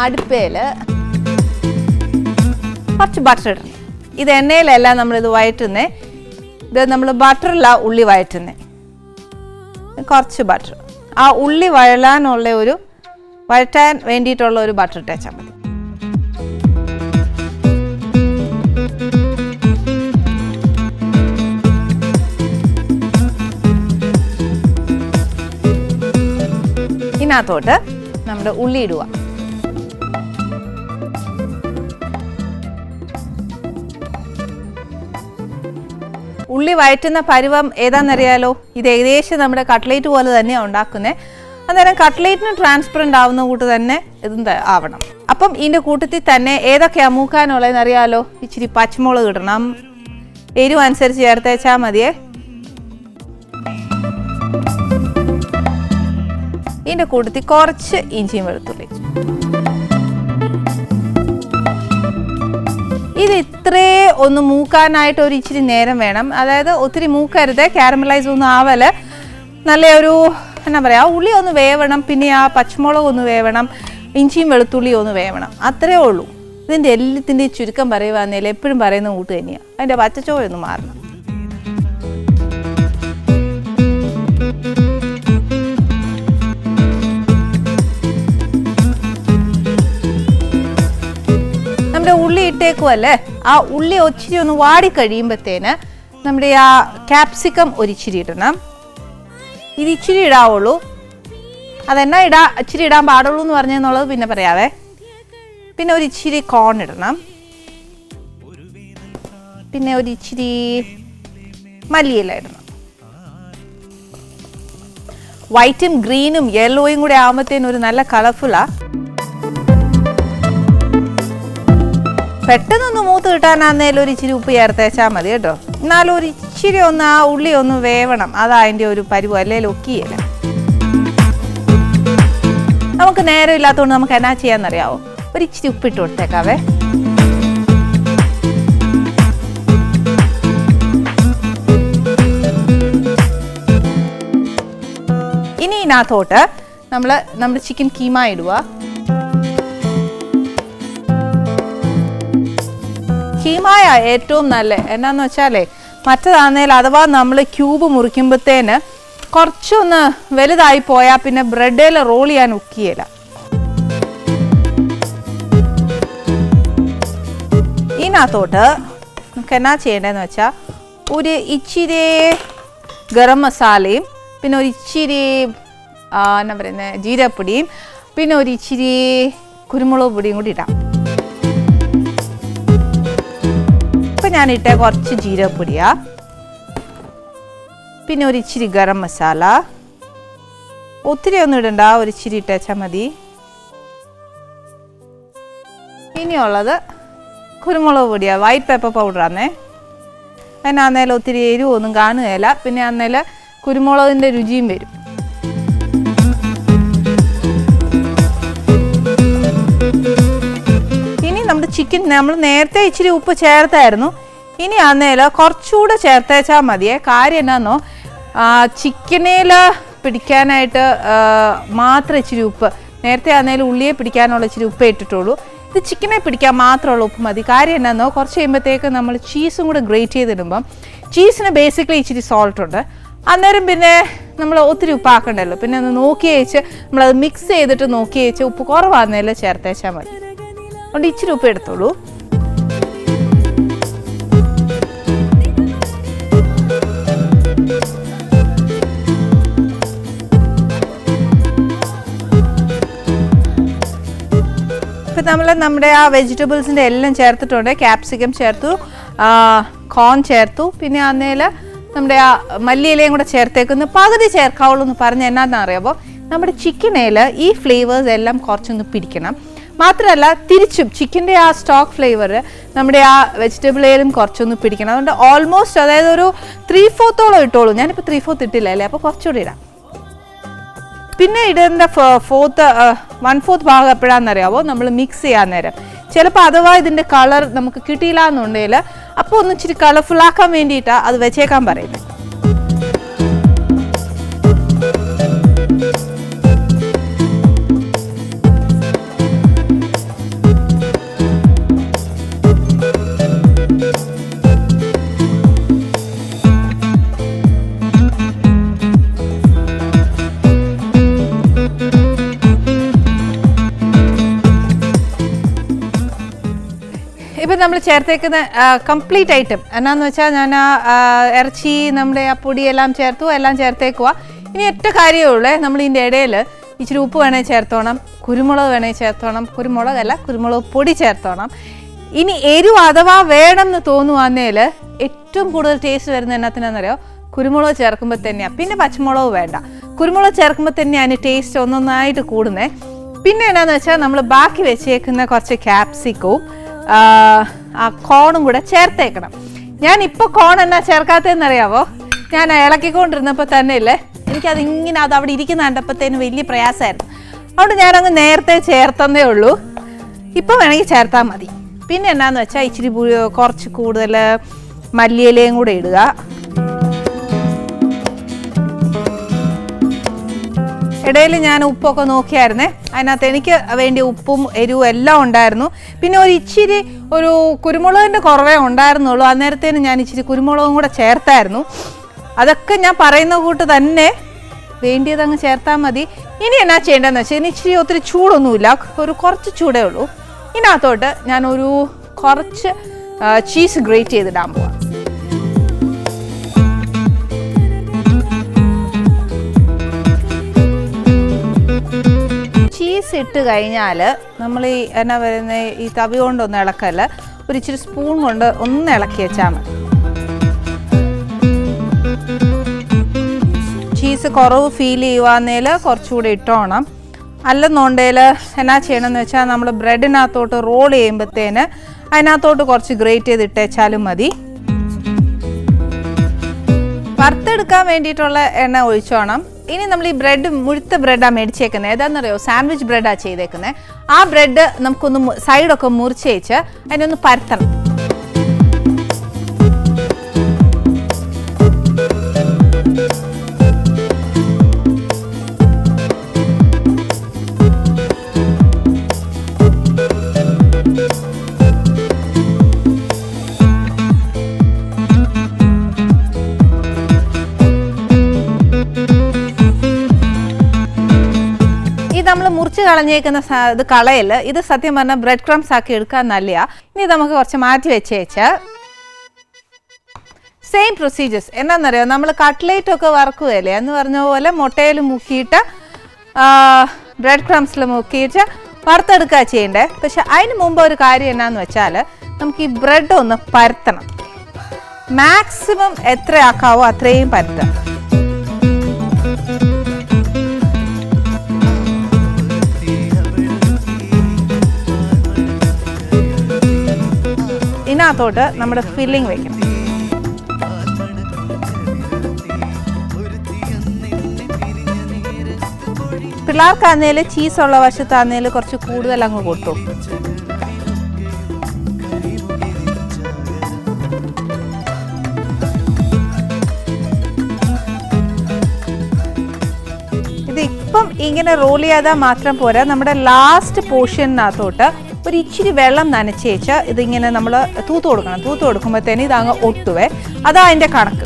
അടുപ്പേൽ കുറച്ച് ബട്ടർ ഇടണം. ഇത് എണ്ണയിലല്ല നമ്മളിത് വയറ്റുന്നേ. ഇത് നമ്മൾ ബട്ടറില്ല ഉള്ളി വഴറ്റുന്നേ. കുറച്ച് ബട്ടർ, ആ ഉള്ളി വഴറ്റാൻ വേണ്ടിയിട്ടുള്ള ഒരു ബട്ടർ ഇട്ടേച്ചാൽ മതി. ഇതിനകത്തോട്ട് നമ്മുടെ ഉള്ളി ഇടുക. ഉള്ളി വഴറ്റുന്ന പരുവം ഏതാണെന്നറിയാലോ. ഇത് ഏകദേശം നമ്മുടെ കട്ട്ലേറ്റ് പോലെ തന്നെയാണ് ഉണ്ടാക്കുന്നത്. അന്നേരം കട്ട്ലേറ്റിന് ട്രാൻസ്പെറൻ്റ് ആവുന്ന കൂട്ട് തന്നെ ഇതും ആവണം. അപ്പം ഇതിൻ്റെ കൂട്ടത്തിൽ തന്നെ ഏതൊക്കെയാണ് മൂക്കാനുള്ളതെന്ന് അറിയാലോ. ഇച്ചിരി പച്ചമുളക് ഇടണം, എരിവ് അനുസരിച്ച് ചേർത്തേച്ചാൽ മതിയേ. ഇതിൻ്റെ കൂട്ടത്തിൽ കുറച്ച് ഇഞ്ചിയും വെളുത്തുള്ളി. ഇത് ഇത്രേ ഒന്ന് മൂക്കാനായിട്ട് ഒരു ഇച്ചിരി നേരം വേണം. അതായത് ഒത്തിരി മൂക്കരുത്, കാരമലൈസ് ഒന്നും ആവല്. നല്ല ഒരു എന്നാ പറയുക, ഉള്ളി ഒന്ന് വേവണം, പിന്നെ ആ പച്ചമുളക് ഒന്ന് വേവണം, ഇഞ്ചിയും വെളുത്തുള്ളിയും ഒന്ന് വേവണം. അത്രേ ഉള്ളൂ. ഇതിൻ്റെ എല്ലാത്തിൻ്റെ ചുരുക്കം പറയുവാന്നേലും എപ്പോഴും പറയുന്ന കൂട്ട് തന്നെയാണ്. അതിൻ്റെ പച്ചച്ചോയൊന്ന് മാറണം. ഉള്ളി ഇട്ടേക്കുമല്ലേ, ആ ഉള്ളി ഒച്ചിരി ഒന്ന് വാടിക്കഴിയുമ്പോഴത്തേന് നമ്മുടെ ആ ക്യാപ്സിക്കം ഒരിച്ചിരി ഇടണം. ഇത് ഇച്ചിരി ഇടാവുള്ളൂ. അതെന്നാ ഇച്ചിരി ഇടാൻ പാടുള്ളൂ എന്ന് പറഞ്ഞെന്നുള്ളത് പിന്നെ പറയാവേ. പിന്നെ ഒരു ഇച്ചിരി കോൺ ഇടണം. പിന്നെ ഒരു ഇച്ചിരി മല്ലിയില ഇടണം. വൈറ്റും ഗ്രീനും യെല്ലോയും കൂടെ ആകുമ്പോഴത്തേനും ഒരു നല്ല കളർഫുള്ളാണ്. പെട്ടെന്നൊന്ന് മൂത്ത് കിട്ടാനാന്നേലും ഒരു ഇച്ചിരി ഉപ്പ് ചേർത്തേച്ചാൽ മതി കേട്ടോ. എന്നാലും ഒരു ഇച്ചിരി ഒന്ന് ആ ഉള്ളി ഒന്ന് വേവണം. അതാ അതിൻ്റെ ഒരു പരുവം, അല്ലെങ്കിൽ ഒക്കിയല്ല. നമുക്ക് നേരം ഇല്ലാത്തതുകൊണ്ട് നമുക്ക് എന്നാ ചെയ്യാന്നറിയാവോ, ഒരു ഇച്ചിരി ഉപ്പിട്ട് കൊടുത്തേക്കാവേ. ഇനി ഇതിനകത്തോട്ട് നമ്മുടെ ചിക്കൻ കീമ ഇടുക. കീമായ ഏറ്റവും നല്ല എന്നാന്ന് വെച്ചാലേ, മറ്റതാന്നേൽ അഥവാ നമ്മൾ ക്യൂബ് മുറിക്കുമ്പോഴത്തേന് കുറച്ചൊന്ന് വലുതായി പോയാൽ പിന്നെ ബ്രെഡിൽ റോൾ ചെയ്യാൻ ഒക്കിയില്ല. ഇതിനകത്തോട്ട് നമുക്ക് എന്നാ ചെയ്യേണ്ടതെന്ന് വെച്ചാൽ ഒരു ഇച്ചിരി ഗരം മസാലയും, പിന്നെ ഒരു ഇച്ചിരി എന്നാ പറയുന്നത് ജീരകപ്പൊടിയും, പിന്നെ ഒരു ഇച്ചിരി കുരുമുളക് പൊടിയും കൂടി ഇടാം. ഞാൻ ഇട്ട കുറച്ച് ജീരകപ്പൊടിയാ, പിന്നെ ഒരു ഇച്ചിരി ഗരം മസാല. ഒത്തിരി ഒന്നും ഇടണ്ട, ഒരു ഇച്ചിരി ഇട്ടേച്ചാൽ മതി. ഇനിയുള്ളത് കുരുമുളക് പൊടിയാ, വൈറ്റ് പെപ്പർ പൗഡറാന്നേ. അതിന് അന്നേരം ഒത്തിരി എരിവൊന്നും കാണുകയില്ല. പിന്നെ അന്നേരം കുരുമുളകിൻ്റെ രുചിയും വരും. ഇനി നമ്മുടെ ചിക്കൻ നമ്മൾ നേരത്തെ ഇച്ചിരി ഉപ്പ് ചേർത്തായിരുന്നു. ഇനി അന്നേരം കുറച്ചുകൂടെ ചേർത്തേച്ചാൽ മതിയേ. കാര്യം എന്നാന്നോ, ചിക്കനിൽ പിടിക്കാനായിട്ട് മാത്രം ഇച്ചിരി ഉപ്പ്, നേരത്തെ അന്നേരം ഉള്ളിയെ പിടിക്കാനുള്ള ഇച്ചിരി ഉപ്പ് ഇട്ടിട്ടുള്ളൂ. ഇത് ചിക്കനെ പിടിക്കാൻ മാത്രമുള്ള ഉപ്പ് മതി. കാര്യം എന്നാന്നോ, കുറച്ച് കഴിയുമ്പോഴത്തേക്ക് നമ്മൾ ചീസും കൂടെ ഗ്രേറ്റ് ചെയ്തിടുമ്പം ചീസിന് ബേസിക്കലി ഇച്ചിരി സോൾട്ട് ഉണ്ട്. അന്നേരം പിന്നെ നമ്മൾ ഒത്തിരി ഉപ്പാക്കണ്ടല്ലോ. പിന്നെ ഒന്ന് നോക്കി വെച്ച് നമ്മളത് മിക്സ് ചെയ്തിട്ട് നോക്കി വെച്ച് ഉപ്പ് കുറവാന്നേലും ചേർത്തേച്ചാൽ മതി. അതുകൊണ്ട് ഇച്ചിരി ഉപ്പ് എടുത്തോളൂ. ഇപ്പം നമ്മൾ നമ്മുടെ ആ വെജിറ്റബിൾസിൻ്റെ എല്ലാം ചേർത്തിട്ടുണ്ട്. ക്യാപ്സിക്കം ചേർത്തു, കോൺ ചേർത്തു, പിന്നെ അന്നേരം നമ്മുടെ ആ മല്ലിയിലയും കൂടെ ചേർത്തേക്കുന്നു. പകുതി ചേർക്കാവുള്ളൂ എന്ന് പറഞ്ഞ് എന്നാന്ന് അറിയാമോ, നമ്മുടെ ചിക്കനേൽ ഈ ഫ്ലേവേഴ്സ് എല്ലാം കുറച്ചൊന്ന് പിടിക്കണം. മാത്രമല്ല തിരിച്ചും ചിക്കൻ്റെ ആ സ്റ്റോക്ക് ഫ്ലേവർ നമ്മുടെ ആ വെജിറ്റബിളിലും കുറച്ചൊന്ന് പിടിക്കണം. അതുകൊണ്ട് ഓൾമോസ്റ്റ് അതായത് ഒരു 3/4 ഇട്ടോളൂ. ഞാനിപ്പോൾ 3/4 ഇട്ടില്ല അല്ലേ, അപ്പോൾ കുറച്ചുകൂടി ഇടാം. പിന്നെ ഇടേണ്ട 1/4 ഭാഗം എപ്പോഴാണെന്നറിയാമോ, നമ്മൾ മിക്സ് ചെയ്യാൻ നേരം. ചിലപ്പോൾ അഥവാ ഇതിൻ്റെ കളർ നമുക്ക് കിട്ടിയില്ല എന്നുണ്ടെങ്കിൽ അപ്പോൾ ഒന്ന് ഇച്ചിരി കളർഫുള്ളാക്കാൻ വേണ്ടിയിട്ടാണ് അത് വെച്ചേക്കാൻ പറയുന്നത്. ഇപ്പം നമ്മൾ ചേർത്തേക്കുന്ന കംപ്ലീറ്റ് ഐറ്റം എന്നാന്ന് വെച്ചാൽ ഞാൻ ഇറച്ചി നമ്മുടെ ആ പൊടിയെല്ലാം ചേർത്തു, എല്ലാം ചേർത്തേക്കുക. ഇനി ഒറ്റ കാര്യമേ ഉള്ളേ, നമ്മൾ ഇതിൻ്റെ ഇടയിൽ ഇച്ചിരി ഉപ്പ് വേണേൽ ചേർത്തോണം, കുരുമുളക് വേണേൽ ചേർത്തോണം, കുരുമുളകല്ല കുരുമുളക് പൊടി ചേർത്തോണം. ഇനി എരിവ് അഥവാ വേണം എന്ന് തോന്നുവാന്നേൽ ഏറ്റവും കൂടുതൽ ടേസ്റ്റ് വരുന്നത് എന്നതിനാണെന്നറിയോ, കുരുമുളക് ചേർക്കുമ്പോൾ തന്നെയാണ്. പിന്നെ പച്ചമുളക് വേണ്ട, കുരുമുളക് ചേർക്കുമ്പോൾ തന്നെയാണ് ടേസ്റ്റ് ഒന്നൊന്നായിട്ട് കൂടുന്നത്. പിന്നെ എന്നാന്ന് വെച്ചാൽ നമ്മൾ ബാക്കി വെച്ചേക്കുന്ന കുറച്ച് ക്യാപ്സിക്കവും ആ കോണും കൂടെ ചേർത്തേക്കണം. ഞാനിപ്പോൾ കോൺ എന്നാ ചേർക്കാത്തതെന്നറിയാവോ, ഞാൻ ഇളക്കിക്കൊണ്ടിരുന്നപ്പോൾ തന്നെ ഇല്ലേ, എനിക്കതിങ്ങനെ അത് അവിടെ ഇരിക്കുന്ന കണ്ടപ്പോഴത്തേനും വലിയ പ്രയാസമായിരുന്നു. അതുകൊണ്ട് ഞാനങ്ങ് നേരത്തെ ചേർത്തന്നേ ഉള്ളൂ. ഇപ്പോൾ വേണമെങ്കിൽ ചേർത്താൽ മതി. പിന്നെ എന്നാന്ന് വെച്ചാൽ ഇച്ചിരി കുറച്ച് കൂടുതൽ മല്ലിയിലയും കൂടെ ഇടുക. ഇടയിൽ ഞാൻ ഉപ്പൊക്കെ നോക്കിയായിരുന്നേ, അതിനകത്ത് എനിക്ക് വേണ്ടി ഉപ്പും എരിവും എല്ലാം ഉണ്ടായിരുന്നു. പിന്നെ ഒരു കുരുമുളകിൻ്റെ കുറവേ ഉണ്ടായിരുന്നുള്ളൂ. അന്നേരത്തേന് ഞാൻ ഇച്ചിരി കുരുമുളകും കൂടെ ചേർത്തായിരുന്നു. അതൊക്കെ ഞാൻ പറയുന്ന കൂട്ട് തന്നെ വേണ്ടിയതങ്ങ് ചേർത്താൽ മതി. ഇനി എന്നാ ചെയ്യേണ്ടതെന്ന് വെച്ചാൽ ഇനി ഇച്ചിരി ഒത്തിരി ചൂടൊന്നുമില്ല, കുറച്ച് ചൂടേ ഉള്ളൂ. ഇതിനകത്തോട്ട് ഞാനൊരു കുറച്ച് ചീസ് ഗ്രേറ്റ് ചെയ്തിടാൻ പോവാം. ചീസ് ഇട്ട് കഴിഞ്ഞാൽ നമ്മൾ ഈ എന്നാ പറയുന്ന ഈ തവി കൊണ്ടൊന്ന് ഇളക്കല്ല, ഒരു ഇച്ചിരി സ്പൂൺ കൊണ്ട് ഒന്ന് ഇളക്കി വെച്ചാൽ മതി. ചീസ് കുറവ് ഫീൽ ചെയ്യുവാന്നേൽ കുറച്ചുകൂടി ഇട്ടോണം. അല്ലെന്നുണ്ടെങ്കിൽ എന്നാ ചെയ്യണമെന്ന് വെച്ചാൽ നമ്മൾ ബ്രെഡിനകത്തോട്ട് റോൾ ചെയ്യുമ്പോഴത്തേന് അതിനകത്തോട്ട് കുറച്ച് ഗ്രേറ്റ് ചെയ്ത് ഇട്ടേച്ചാലും മതി. വറുത്തെടുക്കാൻ വേണ്ടിയിട്ടുള്ള എണ്ണ ഒഴിച്ചോണം. ഇനി നമ്മൾ ഈ ബ്രെഡ് മുഴുത്ത ബ്രെഡാണ് മേടിച്ചേക്കുന്നത്. ഏതാണെന്നറിയോ, സാൻഡ്വിച്ച് ബ്രെഡാണ് ചെയ്തേക്കുന്നത്. ആ ബ്രെഡ് നമുക്കൊന്ന് സൈഡൊക്കെ മുറിച്ച് വെച്ച് അതിനൊന്ന് പരത്തണം. നമ്മൾ മുറിച്ച് കളഞ്ഞേക്കുന്ന ഇത് കളയൽ, ഇത് സത്യം പറഞ്ഞാൽ ബ്രെഡ് ക്രംസ് ആക്കി എടുക്കാൻ നല്ലതാ. ഇനി നമുക്ക് കുറച്ച് മാറ്റി വെച്ചേച്ച് സെയിം പ്രൊസീജിയേഴ്സ് എന്നാന്നറിയോ, നമ്മൾ കട്ട്ലേറ്റ് ഒക്കെ വറക്കുകയല്ലേ എന്ന് പറഞ്ഞ പോലെ മുട്ടയിൽ മുക്കിയിട്ട് ബ്രെഡ് ക്രംസിൽ മുക്കിയിട്ട് വറുത്തെടുക്കുക ചെയ്യണ്ടേ. പക്ഷെ അതിന് മുമ്പ് ഒരു കാര്യം എന്നാന്ന് വെച്ചാൽ നമുക്ക് ഈ ബ്രെഡ് ഒന്ന് പരത്തണം. മാക്സിമം എത്ര ആക്കാവോ അത്രയും പരത്താം. ഇതിനകത്തോട്ട് നമ്മുടെ ഫില്ലിങ് വെക്കണം. പിള്ളേർക്കാന്നേലും ചീസുള്ള വശത്താന്നേലും കുറച്ച് കൂടുതൽ അങ്ങ് കൊട്ടും. ഇത് ഇപ്പം ഇങ്ങനെ റോൾ ചെയ്താൽ മാത്രം പോരാ, നമ്മുടെ ലാസ്റ്റ് പോർഷനകത്തോട്ട് ഒരു ഇച്ചിരി വെള്ളം നനച്ചേച്ച് ഇതിങ്ങനെ നമ്മൾ തൂത്ത് കൊടുക്കണം. തൂത്ത് കൊടുക്കുമ്പോഴത്തേന് ഇതങ്ങ് ഒട്ടുവേ. അതാ അതിൻ്റെ കണക്ക്.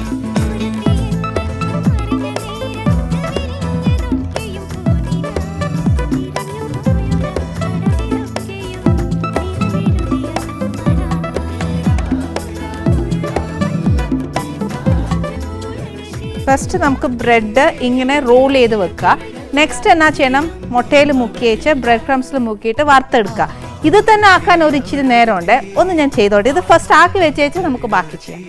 ഫസ്റ്റ് നമുക്ക് ബ്രെഡ് ഇങ്ങനെ റോൾ ചെയ്ത് വെക്കുക. നെക്സ്റ്റ് എന്നാ ചെയ്യണം, മുട്ടയിൽ മുക്കി വെച്ച് ബ്രെഡ് ക്രംസിൽ മുക്കിയിട്ട് വറുത്തെടുക്കുക. ഇത് തന്നെ ആക്കാൻ ഒരു ഇച്ചിരി നേരമുണ്ട്. ഒന്ന് ഞാൻ ചെയ്തോട്ടെ. ഇത് ഫസ്റ്റ് ആക്കി വെച്ചേച്ച് നമുക്ക് ബാക്കി ചെയ്യാം.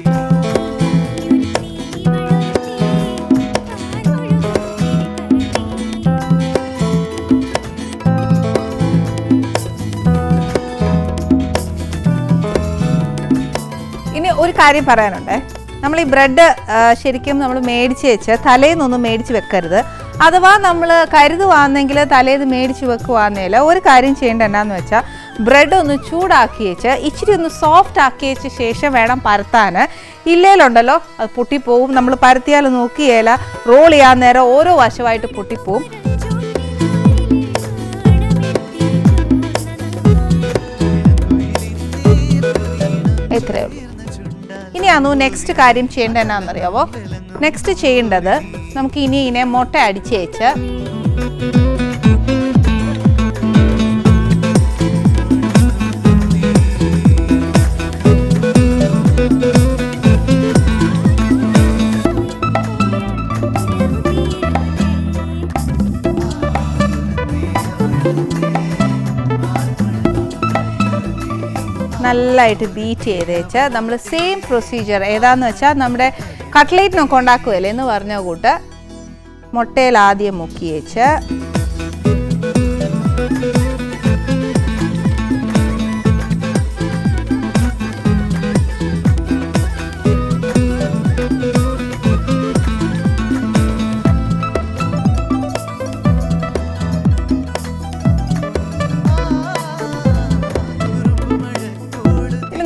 ഇനി ഒരു കാര്യം പറയാനുണ്ട്. നമ്മൾ ഈ ബ്രെഡ് ശരിക്കും നമ്മൾ മേടിച്ച് വെച്ച് തലേന്നൊന്നും മേടിച്ച് വെക്കരുത്. അഥവാ നമ്മൾ കരുതുവാണെങ്കിൽ തലേന്ന് മേടിച്ച് വെക്കുവാന്നേൽ ഒരു കാര്യം ചെയ്യേണ്ട എന്നാന്ന് വെച്ചാൽ ബ്രെഡ് ഒന്ന് ചൂടാക്കി വെച്ച് ഇച്ചിരി ഒന്ന് സോഫ്റ്റ് ആക്കി വെച്ച ശേഷം വേണം പരത്താൻ. ഇല്ലേലുണ്ടല്ലോ അത് പൊട്ടിപ്പോവും. നമ്മൾ പരത്തിയാൽ നോക്കിയേല റോൾ ചെയ്യാൻ നേരം ഓരോ വശമായിട്ട് പൊട്ടിപ്പോവും. എത്രയേ ഉള്ളൂ. ഇനിയാണോ നെക്സ്റ്റ് കാര്യം ചെയ്യേണ്ടത് എന്നാണെന്നറിയാവോ? നെക്സ്റ്റ് ചെയ്യേണ്ടത് നമുക്ക് ഇനി ഇതിനെ മുട്ട അടിച്ച് വെച്ച് നല്ലതായിട്ട് ബീറ്റ് ചെയ്ത് വെച്ച് നമ്മൾ സെയിം പ്രൊസീജിയർ ഏതാന്ന് വെച്ചാൽ നമ്മുടെ കട്ട്ലേറ്റിനൊക്കെ ഉണ്ടാക്കുകയല്ലേ എന്ന് പറഞ്ഞ കൂട്ട് മുട്ടയിൽ ആദ്യം മുക്കി വെച്ച്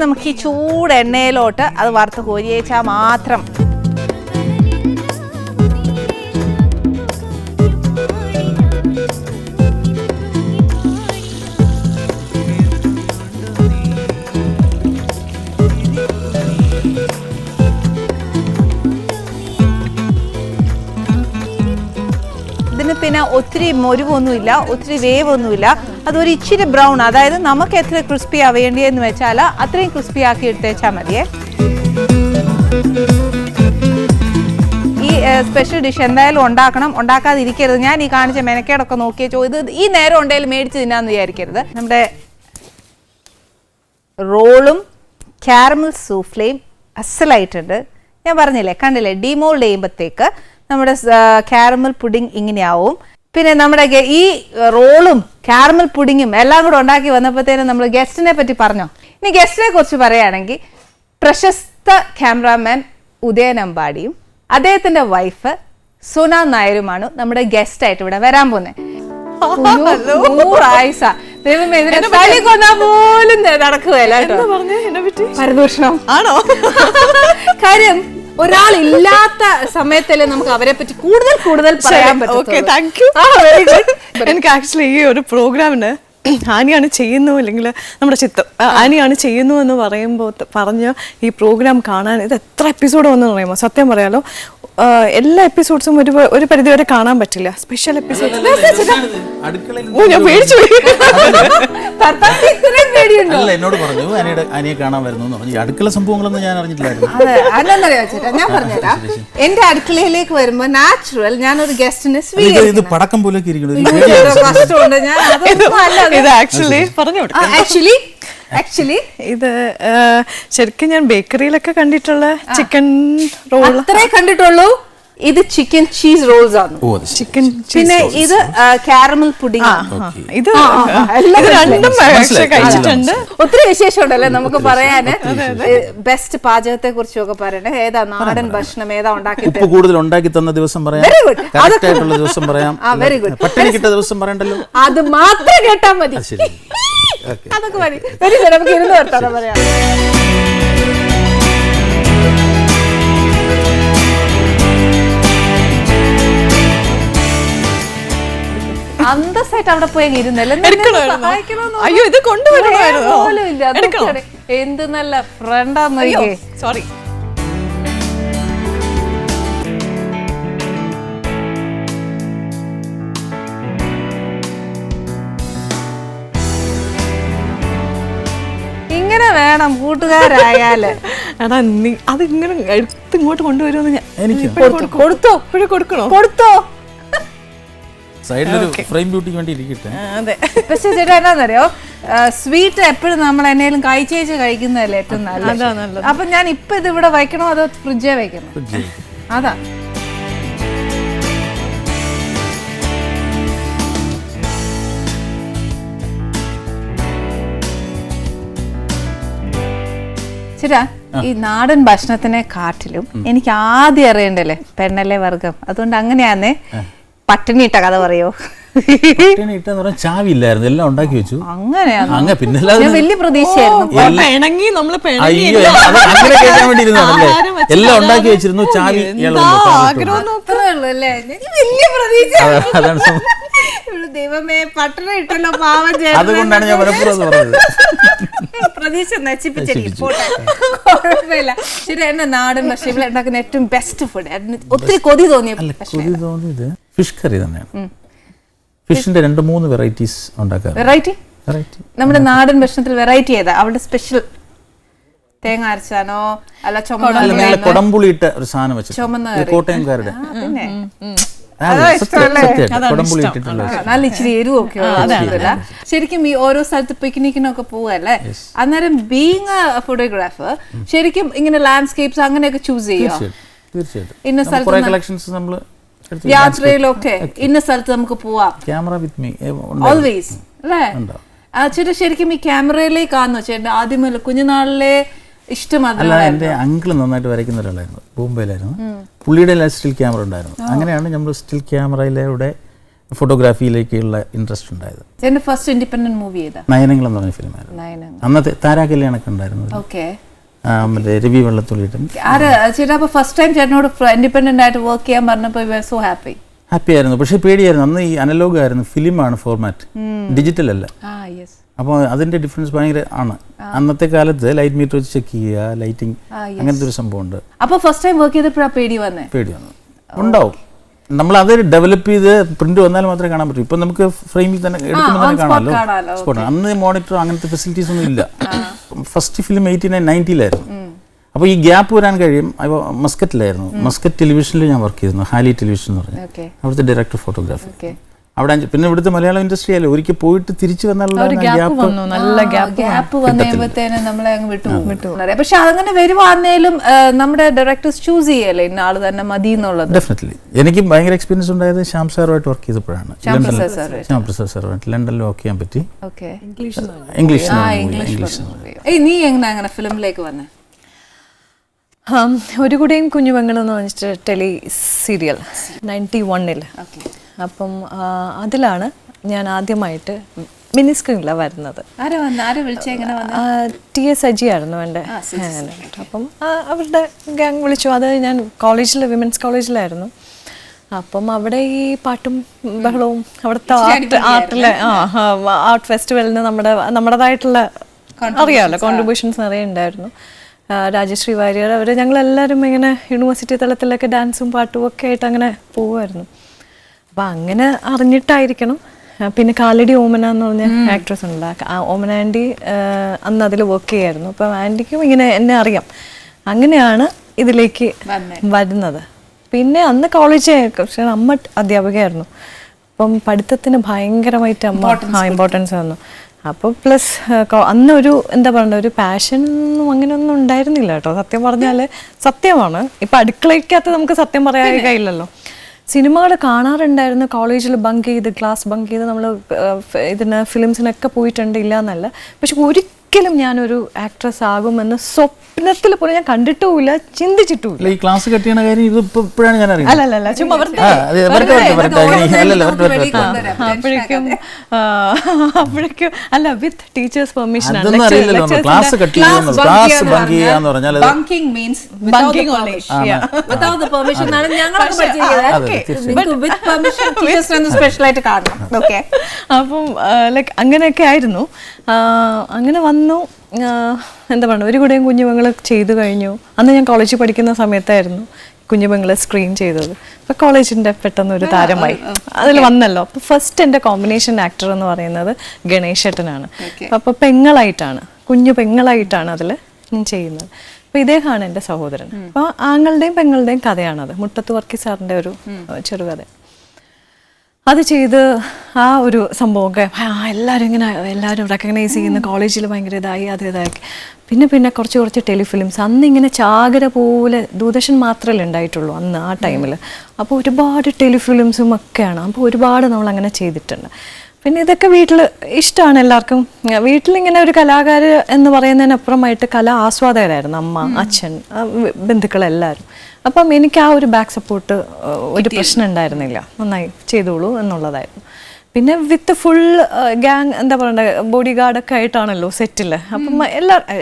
നമുക്ക് ഈ ചൂട് എണ്ണയിലോട്ട് അത് വറുത്ത് കോരിയേച്ചാൽ മാത്രം. ഇതിന് പിന്നെ ഒത്തിരി മൊരുവൊന്നുമില്ല, ഒത്തിരി വേവൊന്നുമില്ല. അതൊരു ഇച്ചിരി ബ്രൗൺ, അതായത് നമുക്ക് എത്ര ക്രിസ്പി ആവേണ്ടിയെന്ന് വെച്ചാൽ അത്രയും ക്രിസ്പി ആക്കി എടുത്തേച്ചാൽ മതിയേ. ഈ സ്പെഷ്യൽ ഡിഷ് എന്തായാലും ഉണ്ടാക്കണം, ഉണ്ടാക്കാതിരിക്കരുത്. ഞാൻ ഈ കാണിച്ച മെനക്കേടൊക്കെ നോക്കിയേച്ചോ ഇത് ഈ നേരം ഉണ്ടെങ്കിൽ മേടിച്ച് തിന്നാന്ന് വിചാരിക്കരുത്. നമ്മുടെ റോളും കാരമൽ സൂഫ്ലയും അസലായിട്ടുണ്ട്. ഞാൻ പറഞ്ഞില്ലേ, കണ്ടില്ലേ, ഡിമോൾഡ് ചെയ്യുമ്പോഴത്തേക്ക് നമ്മുടെ കാരമൽ പുഡിംഗ് ഇങ്ങനെയാവും. പിന്നെ നമ്മുടെ ഈ റോളും കാരമൽ പുഡിങ്ങും എല്ലാം കൂടെ ഉണ്ടാക്കി വന്നപ്പോഴത്തേനും നമ്മൾ ഗസ്റ്റിനെ പറ്റി പറഞ്ഞോ. ഇനി ഗസ്റ്റിനെ കുറിച്ച് പറയുകയാണെങ്കിൽ പ്രശസ്ത ക്യാമറാമാൻ ഉദയൻ അമ്പാടിയും അദ്ദേഹത്തിന്റെ വൈഫ് സുന നായരുമാണ് നമ്മുടെ ഗസ്റ്റ് ആയിട്ട് ഇവിടെ വരാൻ പോകുന്നത്. പോലും നടക്കുകയല്ല പരദൂഷണം ആണോ? കാര്യം ഒരാളില്ലാത്ത സമയത്തല്ലേ നമുക്ക് അവരെ പറ്റി കൂടുതൽ പറയാൻ പറ്റും. എനിക്ക് ആക്ച്വലി ഈ ഒരു പ്രോഗ്രാമിന് ആനിയാണ് ചെയ്യുന്നു, അല്ലെങ്കിൽ നമ്മുടെ ചിത്രം ആനിയാണ് ചെയ്യുന്നു എന്ന് പറയുമ്പോൾ പറഞ്ഞ് ഈ പ്രോഗ്രാം കാണാൻ ഇത് എത്ര എപ്പിസോഡ് വന്നു പറയുമ്പോൾ സത്യം പറയാലോ എല്ലാ എപ്പിസോഡ്സും ഒരു പരിധി വരെ കാണാൻ പറ്റില്ല. സ്പെഷ്യൽ എപ്പിസോഡ് ഞാൻ പേടിച്ചു. എന്നോട് പറഞ്ഞു അനിയെ കാണാൻ വരുന്നു. അടുക്കള സംഭവങ്ങളൊന്നും ഞാൻ അറിഞ്ഞിട്ടില്ലായിരുന്നു. ഞാൻ പറഞ്ഞുതരാം. എന്റെ അടുക്കളയിലേക്ക് വരുമ്പോ നാച്ചുറൽ ഞാനൊരു ഗസ്റ്റിനെ ഇത് പടക്കം പോലെ ഇത് ആക്ച്വലി ഇത് ശരിക്കും ഞാൻ ബേക്കറിയിലൊക്കെ കണ്ടിട്ടുള്ള ചിക്കൻ റോൾ അത്രേ കണ്ടിട്ടുള്ളൂ. ഇത് ചിക്കൻ ചീസ് റോൾസ് ആണ്. ഓ അത് ശരി. ചിക്കൻ പിന്നെ ഇത് കാരമൽ പുഡിംഗ്. ഇത് രണ്ടും കഴിച്ചിട്ടുണ്ട്. ഒത്തിരി വിശേഷം ഉണ്ടല്ലേ നമുക്ക് പറയാന്. ബെസ്റ്റ് പാചകത്തെ കുറിച്ചൊക്കെ പറയണേ. ഏതാ നാടൻ ഭക്ഷണം ഏതാ ഉണ്ടാക്കി ഉപ്പ് കൂടുതൽ ഉണ്ടാക്കി തന്ന ദിവസം പറയാം, Very good. കറക്റ്റ് ആയിട്ടുള്ള ദിവസം പറയാം, വെരി ഗുഡ്. പട്ടിണി കിട്ട ദിവസം പറയണ്ടല്ലോ. അത് മാത്രം കേട്ടാ മതി. ശരി, ഓക്കെ. അതൊക്കെ മതി. Very good. നമുക്ക് ഇരുന്ന് വർത്താനം പറയാം. അന്തസ്സായിട്ട് അവിടെ പോയി ഇരുന്നല്ലേ. അയ്യോ ഇത് കൊണ്ടുവരണമായിരുന്നു. എന്ത് നല്ല ഫ്രണ്ടാന്ന്. സോറി. ഇങ്ങനെ വേണം കൂട്ടുകാരായാല്. എടാ നീ അത് ഇങ്ങനെ എടുത്ത് ഇങ്ങോട്ട് കൊണ്ടുവരുമെന്ന് ഞാൻ എനിക്ക് കൊടുത്തോ ഇപ്പോഴും കൊടുക്കണോ? കൊടുത്തോ. സൈഡിലൊരു ഫ്രെയിം ബ്യൂട്ടിക്ക് വേണ്ടി ഇരിക്കട്ടെ. അതെ. പക്ഷെ ചേട്ടാ എന്നാന്നറിയോ, സ്വീറ്റ് എപ്പോഴും നമ്മൾ എന്നേലും കഴിച്ചേച്ച് കഴിക്കുന്നതല്ലേ ഏറ്റവും നല്ലത്. അപ്പൊ ഞാൻ ഇപ്പൊ ഇത് ഇവിടെ വയ്ക്കണോ അതോ ഫ്രിഡ്ജേ വയ്ക്കണോ? അതാ. ചേട്ടാ ഈ നാടൻ ഭക്ഷണത്തിനെ കാട്ടിലും എനിക്ക് ആദ്യം അറിയണ്ടല്ലേ പെണ്ണല്ലേ വർഗം. അതുകൊണ്ട് അങ്ങനെയാന്നേ പട്ടിണി ഇട്ട കഥ പറയോ? പട്ടിണി ഇട്ടെന്ന് പറഞ്ഞാൽ ചാവി ഇല്ലായിരുന്നു, എല്ലാം ഉണ്ടാക്കി വെച്ചു. അങ്ങനെയാണ്. പിന്നെ വലിയ പ്രതീക്ഷയായിരുന്നു. അയ്യോ അത് അങ്ങനെ കേൾക്കാൻ വേണ്ടി ഇരുന്നല്ലേ. എല്ലാം ഉണ്ടാക്കി വെച്ചിരുന്നു, ചാവി അതാണ്. ദൈവമേ പട്ടണ ഇട്ടല്ലോ പാവം. അതുകൊണ്ടാണ് ഞാൻ മനഃപൂർവ്വം പറഞ്ഞത്. പ്രതീക്ഷ നശിപ്പിച്ചില്ല. ശരി, എന്നെ നാടൻ ഭക്ഷണം ഇവിടെ ഉണ്ടാക്കുന്ന ഏറ്റവും ബെസ്റ്റ് ഫുഡ് ഒത്തിരി കൊതി തോന്നിയത് ഫിഷ് കറി തന്നെയാണ്. ഫിഷിന്റെ 2-3 വെറൈറ്റീസ് ഉണ്ടാക്കാം. വെറൈറ്റി നമ്മുടെ നാടൻ ഭക്ഷണത്തിൽ വെറൈറ്റി ഏതാ അവിടെ സ്പെഷ്യൽ? തേങ്ങ അരച്ചാനോ അല്ല ചുമന്ന കൊടംപുളി ഇട്ട ഒരു സാധനം വെച്ചു, കോട്ടയംകാരുടെ പിന്നെ നല്ല ഇച്ചിരി എരിവൊക്കെ. ശരിക്കും ഈ ഓരോ സ്ഥലത്ത് പിക്നിക്കിനൊക്കെ പോവല്ലേ, അന്നേരം ബീങ് എ ഫോട്ടോഗ്രാഫർ ശരിക്കും ഇങ്ങനെ ലാൻഡ്സ്കേപ്സ് അങ്ങനെയൊക്കെ ചൂസ് ചെയ്യുക. ഇന്ന സ്ഥലത്ത് യാത്രയിലൊക്കെ ഇന്ന സ്ഥലത്ത് നമുക്ക് പോവാം. ക്യാമറ വിത്ത് മീ ഓൾവേസ് അല്ലേ ചേട്ടാ? ശരിക്കും ഈ ക്യാമറയിലേക്കാന്ന് ചേട്ടൻ ആദ്യമേ കുഞ്ഞുനാളിലെ ഇഷ്ടം? അല്ല, എൻ്റെ അങ്കിൾ നന്നായിട്ട് വരയ്ക്കുന്ന ഒരാളായിരുന്നു, ബോംബെയിലായിരുന്നു. പുള്ളിയുടെ സ്റ്റിൽ ക്യാമറ ഉണ്ടായിരുന്നു. അങ്ങനെയാണ് നമ്മൾ സ്റ്റിൽ ക്യാമറയിലൂടെ ഫോട്ടോഗ്രാഫിയിലേക്കുള്ള ഇൻട്രസ്റ്റ് ഉണ്ടായത്. ചേട്ടൻ്റെ ഫസ്റ്റ് ഇൻഡിപെൻഡന്റ് മൂവി ഏതാ? നയനങ്ങൾ എന്ന് പറഞ്ഞ ഫിലിമായിരുന്നു. അന്നത്തെ താരാ കല്യാണൊക്കെ ഉണ്ടായിരുന്നു. ഓക്കെ. മറ്റേ രവി വെള്ളത്തുള്ളിട്ടും. ചേട്ടാ അപ്പൊ ഫസ്റ്റ് ടൈം ചേട്ടനോട് ഇൻഡിപെൻഡന്റ് ആയിട്ട് വർക്ക് ചെയ്യാൻ പറഞ്ഞപ്പോൾ സോ ഹാപ്പി ആയിരുന്നു. പക്ഷെ പേടിയായിരുന്നു. അന്ന് ഈ അനലോഗ് ആയിരുന്നു, ഫിലിമാണ് ഫോർമാറ്റ്, ഡിജിറ്റൽ അല്ല. അപ്പോൾ അതിന്റെ ഡിഫറൻസ് ഭയങ്കര ആണ്. അന്നത്തെ കാലത്ത് ലൈറ്റ് മീറ്റർ വെച്ച് ചെക്ക് ചെയ്യുക, ലൈറ്റിംഗ്, അങ്ങനത്തെ ഒരു സംഭവം ഉണ്ട്. അപ്പോൾ ഫസ്റ്റ് ടൈം വർക്ക് ചെയ്തപ്പോഴാ പേടി വന്നു ഉണ്ടാവും. നമ്മൾ അത് ഡെവലപ്പ് ചെയ്ത് പ്രിന്റ് വന്നാൽ മാത്രമേ കാണാൻ പറ്റൂ. ഇപ്പൊ നമുക്ക് ഫ്രെയിമിൽ തന്നെ എടുക്കുമ്പോൾ തന്നെ കാണാമല്ലോ. അന്ന് മോണിറ്റർ അങ്ങനത്തെ ഫെസിലിറ്റീസ് ഒന്നും ഇല്ല. ഫസ്റ്റ് ഫിലിം 89-90 അപ്പോൾ ഈ ഗ്യാപ്പ് വരാൻ കഴിയും. അപ്പോൾ മസ്കറ്റിലായിരുന്നു, മസ്കറ്റ് ടെലിവിഷനിൽ ഞാൻ വർക്ക് ചെയ്തിരുന്നു, ഹാലി ടെലിവിഷൻ എന്ന് പറഞ്ഞു. അവിടുത്തെ ഡയറക്ടർ ഫോട്ടോഗ്രാഫി. അവിടെ പിന്നെ ഇവിടുത്തെ മലയാളം ഇൻഡസ്ട്രി ആയാലും ഒരിക്കൽ പോയിട്ട് തിരിച്ചു വന്നുള്ള ഗ്യാപ്പ് വന്നേമ്പത്തേനും നമ്മളെ അങ്ങ് വിട്ടു. പക്ഷെ അതങ്ങനെ വരുവാന്നേലും നമ്മുടെ ഡയറക്ടേഴ്സ് ചൂസ് ചെയ്യല്ലേ ഇന്ന ആള് തന്നെ മതി എന്നുള്ളത്. ഡെഫിനറ്റ്ലി. എനിക്ക് ഭയങ്കര എക്സ്പീരിയൻസ് ഉണ്ടായത് ശ്യാം സാറുമായിട്ട് വർക്ക് ചെയ്തപ്പോഴാണ്. ശ്യാം പ്രസാദ് സാറുമായിട്ട് ലണ്ടനിൽ വർക്ക് ചെയ്യാൻ പറ്റി. ഇംഗ്ലീഷ്. നീ എങ്ങനെ അങ്ങനെ ഫിലിമിലേക്ക് വന്നേ? ഒരു കൂടെയും കുഞ്ഞുപെങ്ങളെന്ന് പറഞ്ഞിട്ട് ടെലി സീരിയൽ 91 അപ്പം അതിലാണ് ഞാൻ ആദ്യമായിട്ട് മിനി സ്ക്രീനിലാണ് വരുന്നത്. TS അജി ആയിരുന്നു എൻ്റെ. അപ്പം അവരുടെ ഗാങ് വിളിച്ചു. അത് ഞാൻ കോളേജിൽ വിമൻസ് കോളേജിലായിരുന്നു. അപ്പം അവിടെ ഈ പാട്ടും ബഹളവും അവിടുത്തെ ആർട്ടിലെ ആർട്ട് ഫെസ്റ്റിവലിന് നമ്മുടേതായിട്ടുള്ള അറിയാമല്ലോ കോൺട്രിബ്യൂഷൻസ് നിറയെ ഉണ്ടായിരുന്നു. രാജശ്രീ വാര്യർ അവർ ഞങ്ങളെല്ലാവരും ഇങ്ങനെ യൂണിവേഴ്സിറ്റി തലത്തിലൊക്കെ ഡാൻസും പാട്ടും ഒക്കെ ആയിട്ട് അങ്ങനെ പോവുമായിരുന്നു. അപ്പം അങ്ങനെ അറിഞ്ഞിട്ടായിരിക്കണം. പിന്നെ കാലടി ഓമന എന്ന് പറഞ്ഞ ആക്ട്രസ് ഉണ്ട്. ഓമന ആൻറ്റി അന്ന് അതിൽ വർക്ക് ചെയ്യായിരുന്നു. അപ്പം ആൻറ്റിക്കും ഇങ്ങനെ എന്നെ അറിയാം. അങ്ങനെയാണ് ഇതിലേക്ക് വരുന്നത്. പിന്നെ അന്ന് കോളേജ് പക്ഷേ അമ്മ അധ്യാപികയായിരുന്നു. അപ്പം പഠിത്തത്തിന് ഭയങ്കരമായിട്ട് അമ്മ ഇമ്പോർട്ടൻസ് തന്നു. അപ്പോൾ പ്ലസ് അന്നൊരു എന്താ പറയുക ഒരു പാഷൻ ഒന്നും അങ്ങനെയൊന്നും ഉണ്ടായിരുന്നില്ല കേട്ടോ. സത്യം പറഞ്ഞാൽ സത്യമാണ്. ഇപ്പം അടുക്കളയ്ക്കകത്ത് നമുക്ക് സത്യം പറയാൻ കഴിയില്ലല്ലോ. സിനിമകൾ കാണാറുണ്ടായിരുന്നു, കോളേജിൽ ബങ്ക് ചെയ്ത് ക്ലാസ് ബങ്ക് ചെയ്ത് നമ്മൾ ഇതിന് ഫിലിംസിനൊക്കെ പോയിട്ടുണ്ട്, ഇല്ല എന്നല്ല. പക്ഷെ ഒരിക്കലും ഞാനൊരു ആക്ട്രസ് ആകുമെന്ന് സ്വപ്നത്തിൽ പോലും ഞാൻ കണ്ടിട്ടുമില്ല, ചിന്തിച്ചിട്ടുമില്ല. ഈ ക്ലാസ് കട്ട് ചെയ്യുന്ന കാര്യം ഇത് ഇപ്പോഴാണ് ഞാൻ അറിയുന്നത്. അല്ലല്ല ചുമ്മാ അപ്പോഴേക്കും അല്ല വിത്ത് ടീച്ചേഴ്സ് പെർമിഷൻ ആണ്. ക്ലാസ് കട്ട് ചെയ്യുന്നത്, ക്ലാസ് ബങ്ക് ചെയ്യാന്ന് പറഞ്ഞാൽ bunking means bunking only without the permission ആണ് ഞങ്ങളൊക്കെ പഠിച്ചിരിക്കുന്നത്. വിത്ത് പെർമിഷൻ ടീച്ചേഴ്സിനെ സ്പെഷ്യൽ ആയിട്ട് കാണണം. ഓക്കേ, അപ്പം ലൈക്ക് അങ്ങനെയൊക്കെ ആയിരുന്നു. അങ്ങനെ വന്നു. എന്താ പറയുക, ഒരു കൂടെയും കുഞ്ഞുമങ്ങൾ ചെയ്തു കഴിഞ്ഞു. അന്ന് ഞാൻ കോളേജിൽ പഠിക്കുന്ന സമയത്തായിരുന്നു കുഞ്ഞുമങ്ങളെ സ്ക്രീൻ ചെയ്തത്. അപ്പോൾ കോളേജിൻ്റെ പെട്ടെന്നൊരു താരമായി അതിൽ വന്നല്ലോ. അപ്പോൾ ഫസ്റ്റ് എൻ്റെ കോമ്പിനേഷൻ ആക്ടർ എന്ന് പറയുന്നത് ഗണേശേട്ടനാണ്. അപ്പോൾ പെങ്ങളായിട്ടാണ്, കുഞ്ഞു പെങ്ങളായിട്ടാണ് അതിൽ ഞാൻ ചെയ്യുന്നത്. അപ്പോൾ ഇദ്ദേഹമാണ് എൻ്റെ സഹോദരൻ. അപ്പോൾ ആങ്ങളുടെയും പെങ്ങളുടെയും കഥയാണത്. മുട്ടത്ത് വർക്കി സാറിൻ്റെ ഒരു ചെറുകഥ. അത് ചെയ്ത് ആ ഒരു സംഭവമൊക്കെ എല്ലാവരും റെക്കഗ്നൈസ് ചെയ്യുന്ന, കോളേജിൽ ഭയങ്കര ഇതായി, അത് ഇതാക്കി. പിന്നെ കുറച്ച് ടെലിഫിലിംസ്. അന്ന് ഇങ്ങനെ ചാകര പോലെ ദൂരദർശൻ മാത്രമല്ലേ ഉണ്ടായിട്ടുള്ളൂ അന്ന് ആ ടൈമിൽ. അപ്പോൾ ഒരുപാട് ടെലിഫിലിംസും ഒക്കെയാണ്. അപ്പോൾ ഒരുപാട് നമ്മൾ അങ്ങനെ ചെയ്തിട്ടുണ്ട്. പിന്നെ ഇതൊക്കെ വീട്ടിൽ ഇഷ്ടമാണ് എല്ലാവർക്കും. വീട്ടിലിങ്ങനെ ഒരു കലാകാരൻ എന്ന് പറയുന്നതിനപ്പുറമായിട്ട് കലാ ആസ്വാദകരായിരുന്നു അമ്മ, അച്ഛൻ, ബന്ധുക്കളെല്ലാവരും. അപ്പം എനിക്ക് ആ ഒരു ബാക്ക് സപ്പോർട്ട് ഒരു പ്രശ്നം ഉണ്ടായിരുന്നില്ല. നന്നായി ചെയ്തോളൂ എന്നുള്ളതായിരുന്നു. പിന്നെ വിത്ത് ഫുൾ ഗ്യാങ് എന്താ പറയണ്ടേ, ബോഡി ഗാർഡൊക്കെ ആയിട്ടാണല്ലോ സെറ്റിൽ. അപ്പം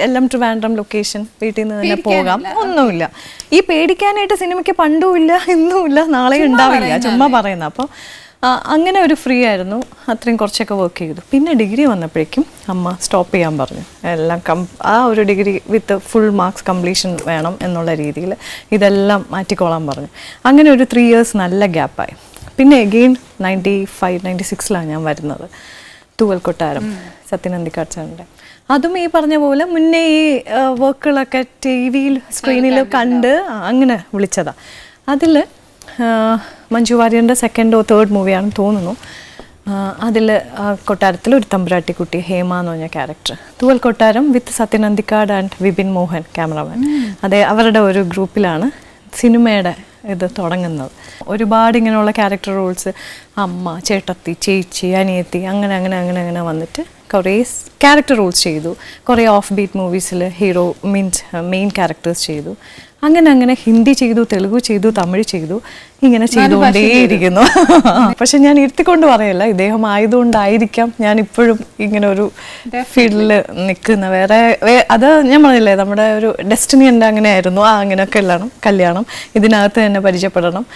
എല്ലാം ട്രിവാൻഡ്രം ലൊക്കേഷൻ, വീട്ടിൽ നിന്ന് തന്നെ പോകാം, ഒന്നുമില്ല. ഈ പേടിക്കാനായിട്ട് സിനിമയ്ക്ക് പണ്ടും ഇല്ല, ഇന്നും ഇല്ല, നാളെയും ഉണ്ടാവില്ല, ചുമ്മാ പറയുന്നത്. അപ്പോൾ അങ്ങനെ ഒരു ഫ്രീ ആയിരുന്നു. അത്രയും കുറച്ചൊക്കെ വർക്ക് ചെയ്തു. പിന്നെ ഡിഗ്രി വന്നപ്പോഴേക്കും അമ്മ സ്റ്റോപ്പ് ചെയ്യാൻ പറഞ്ഞു. എല്ലാം ആ ഒരു degree with full marks completion വേണം എന്നുള്ള രീതിയിൽ ഇതെല്ലാം മാറ്റിക്കോളാൻ പറഞ്ഞു. അങ്ങനെ ഒരു 3 years നല്ല ഗ്യാപ്പായി. പിന്നെ എഗെയിൻ 95-96 ഞാൻ വരുന്നത്. തൂവൽ കൊട്ടാരം, സത്യനന്ദിക്കാട് സാറിൻ്റെ. അതും ഈ പറഞ്ഞ പോലെ മുന്നേ ഈ വർക്കുകളൊക്കെ TV സ്ക്രീനിൽ കണ്ട് അങ്ങനെ വിളിച്ചതാണ്. അതിൽ മഞ്ജു വാര്യറിൻ്റെ 2nd or 3rd മൂവിയാണെന്ന് തോന്നുന്നു. അതിൽ കൊട്ടാരത്തിൽ ഒരു തമ്പുരാട്ടിക്കുട്ടി ഹേമ എന്ന് പറഞ്ഞ ക്യാരക്ടർ. തൂവൽ കൊട്ടാരം വിത്ത് സത്യനന്ദിക്കാട് ആൻഡ് വിപിൻ മോഹൻ ക്യാമറമാൻ. അതെ, അവരുടെ ഒരു ഗ്രൂപ്പിലാണ് സിനിമയുടെ ഇത് തുടങ്ങുന്നത്. ഒരുപാട് ഇങ്ങനെയുള്ള ക്യാരക്ടർ റോൾസ്, അമ്മ, ചേട്ടത്തി, ചേച്ചി, അനിയത്തി, അങ്ങനെ വന്നിട്ട് കുറേ ക്യാരക്ടർ റോൾസ് ചെയ്തു. കുറേ ഓഫ് ബീറ്റ് മൂവീസിൽ ഹീറോ മീൻസ് മെയിൻ ക്യാരക്ടേഴ്സ് ചെയ്തു. അങ്ങനെ ഹിന്ദി ചെയ്തു, തെലുഗു ചെയ്തു, തമിഴ് ചെയ്തു, ഇങ്ങനെ ചെയ്തുകൊണ്ടേയിരിക്കുന്നു. പക്ഷെ ഞാൻ ഇരുത്തിക്കൊണ്ട് പറയല്ല, ഇദ്ദേഹം ആയതുകൊണ്ടായിരിക്കാം ഞാൻ ഇപ്പോഴും ഇങ്ങനെ ഒരു ഫീൽഡിൽ നിൽക്കുന്ന. വേറെ അത് ഞാൻ പറഞ്ഞില്ലേ, നമ്മുടെ ഒരു ഡെസ്റ്റിനി എൻ്റെ അങ്ങനെയായിരുന്നു. അങ്ങനെയൊക്കെ എല്ലാം കല്യാണം, ഇതിനകത്ത് തന്നെ പരിചയപ്പെടണം,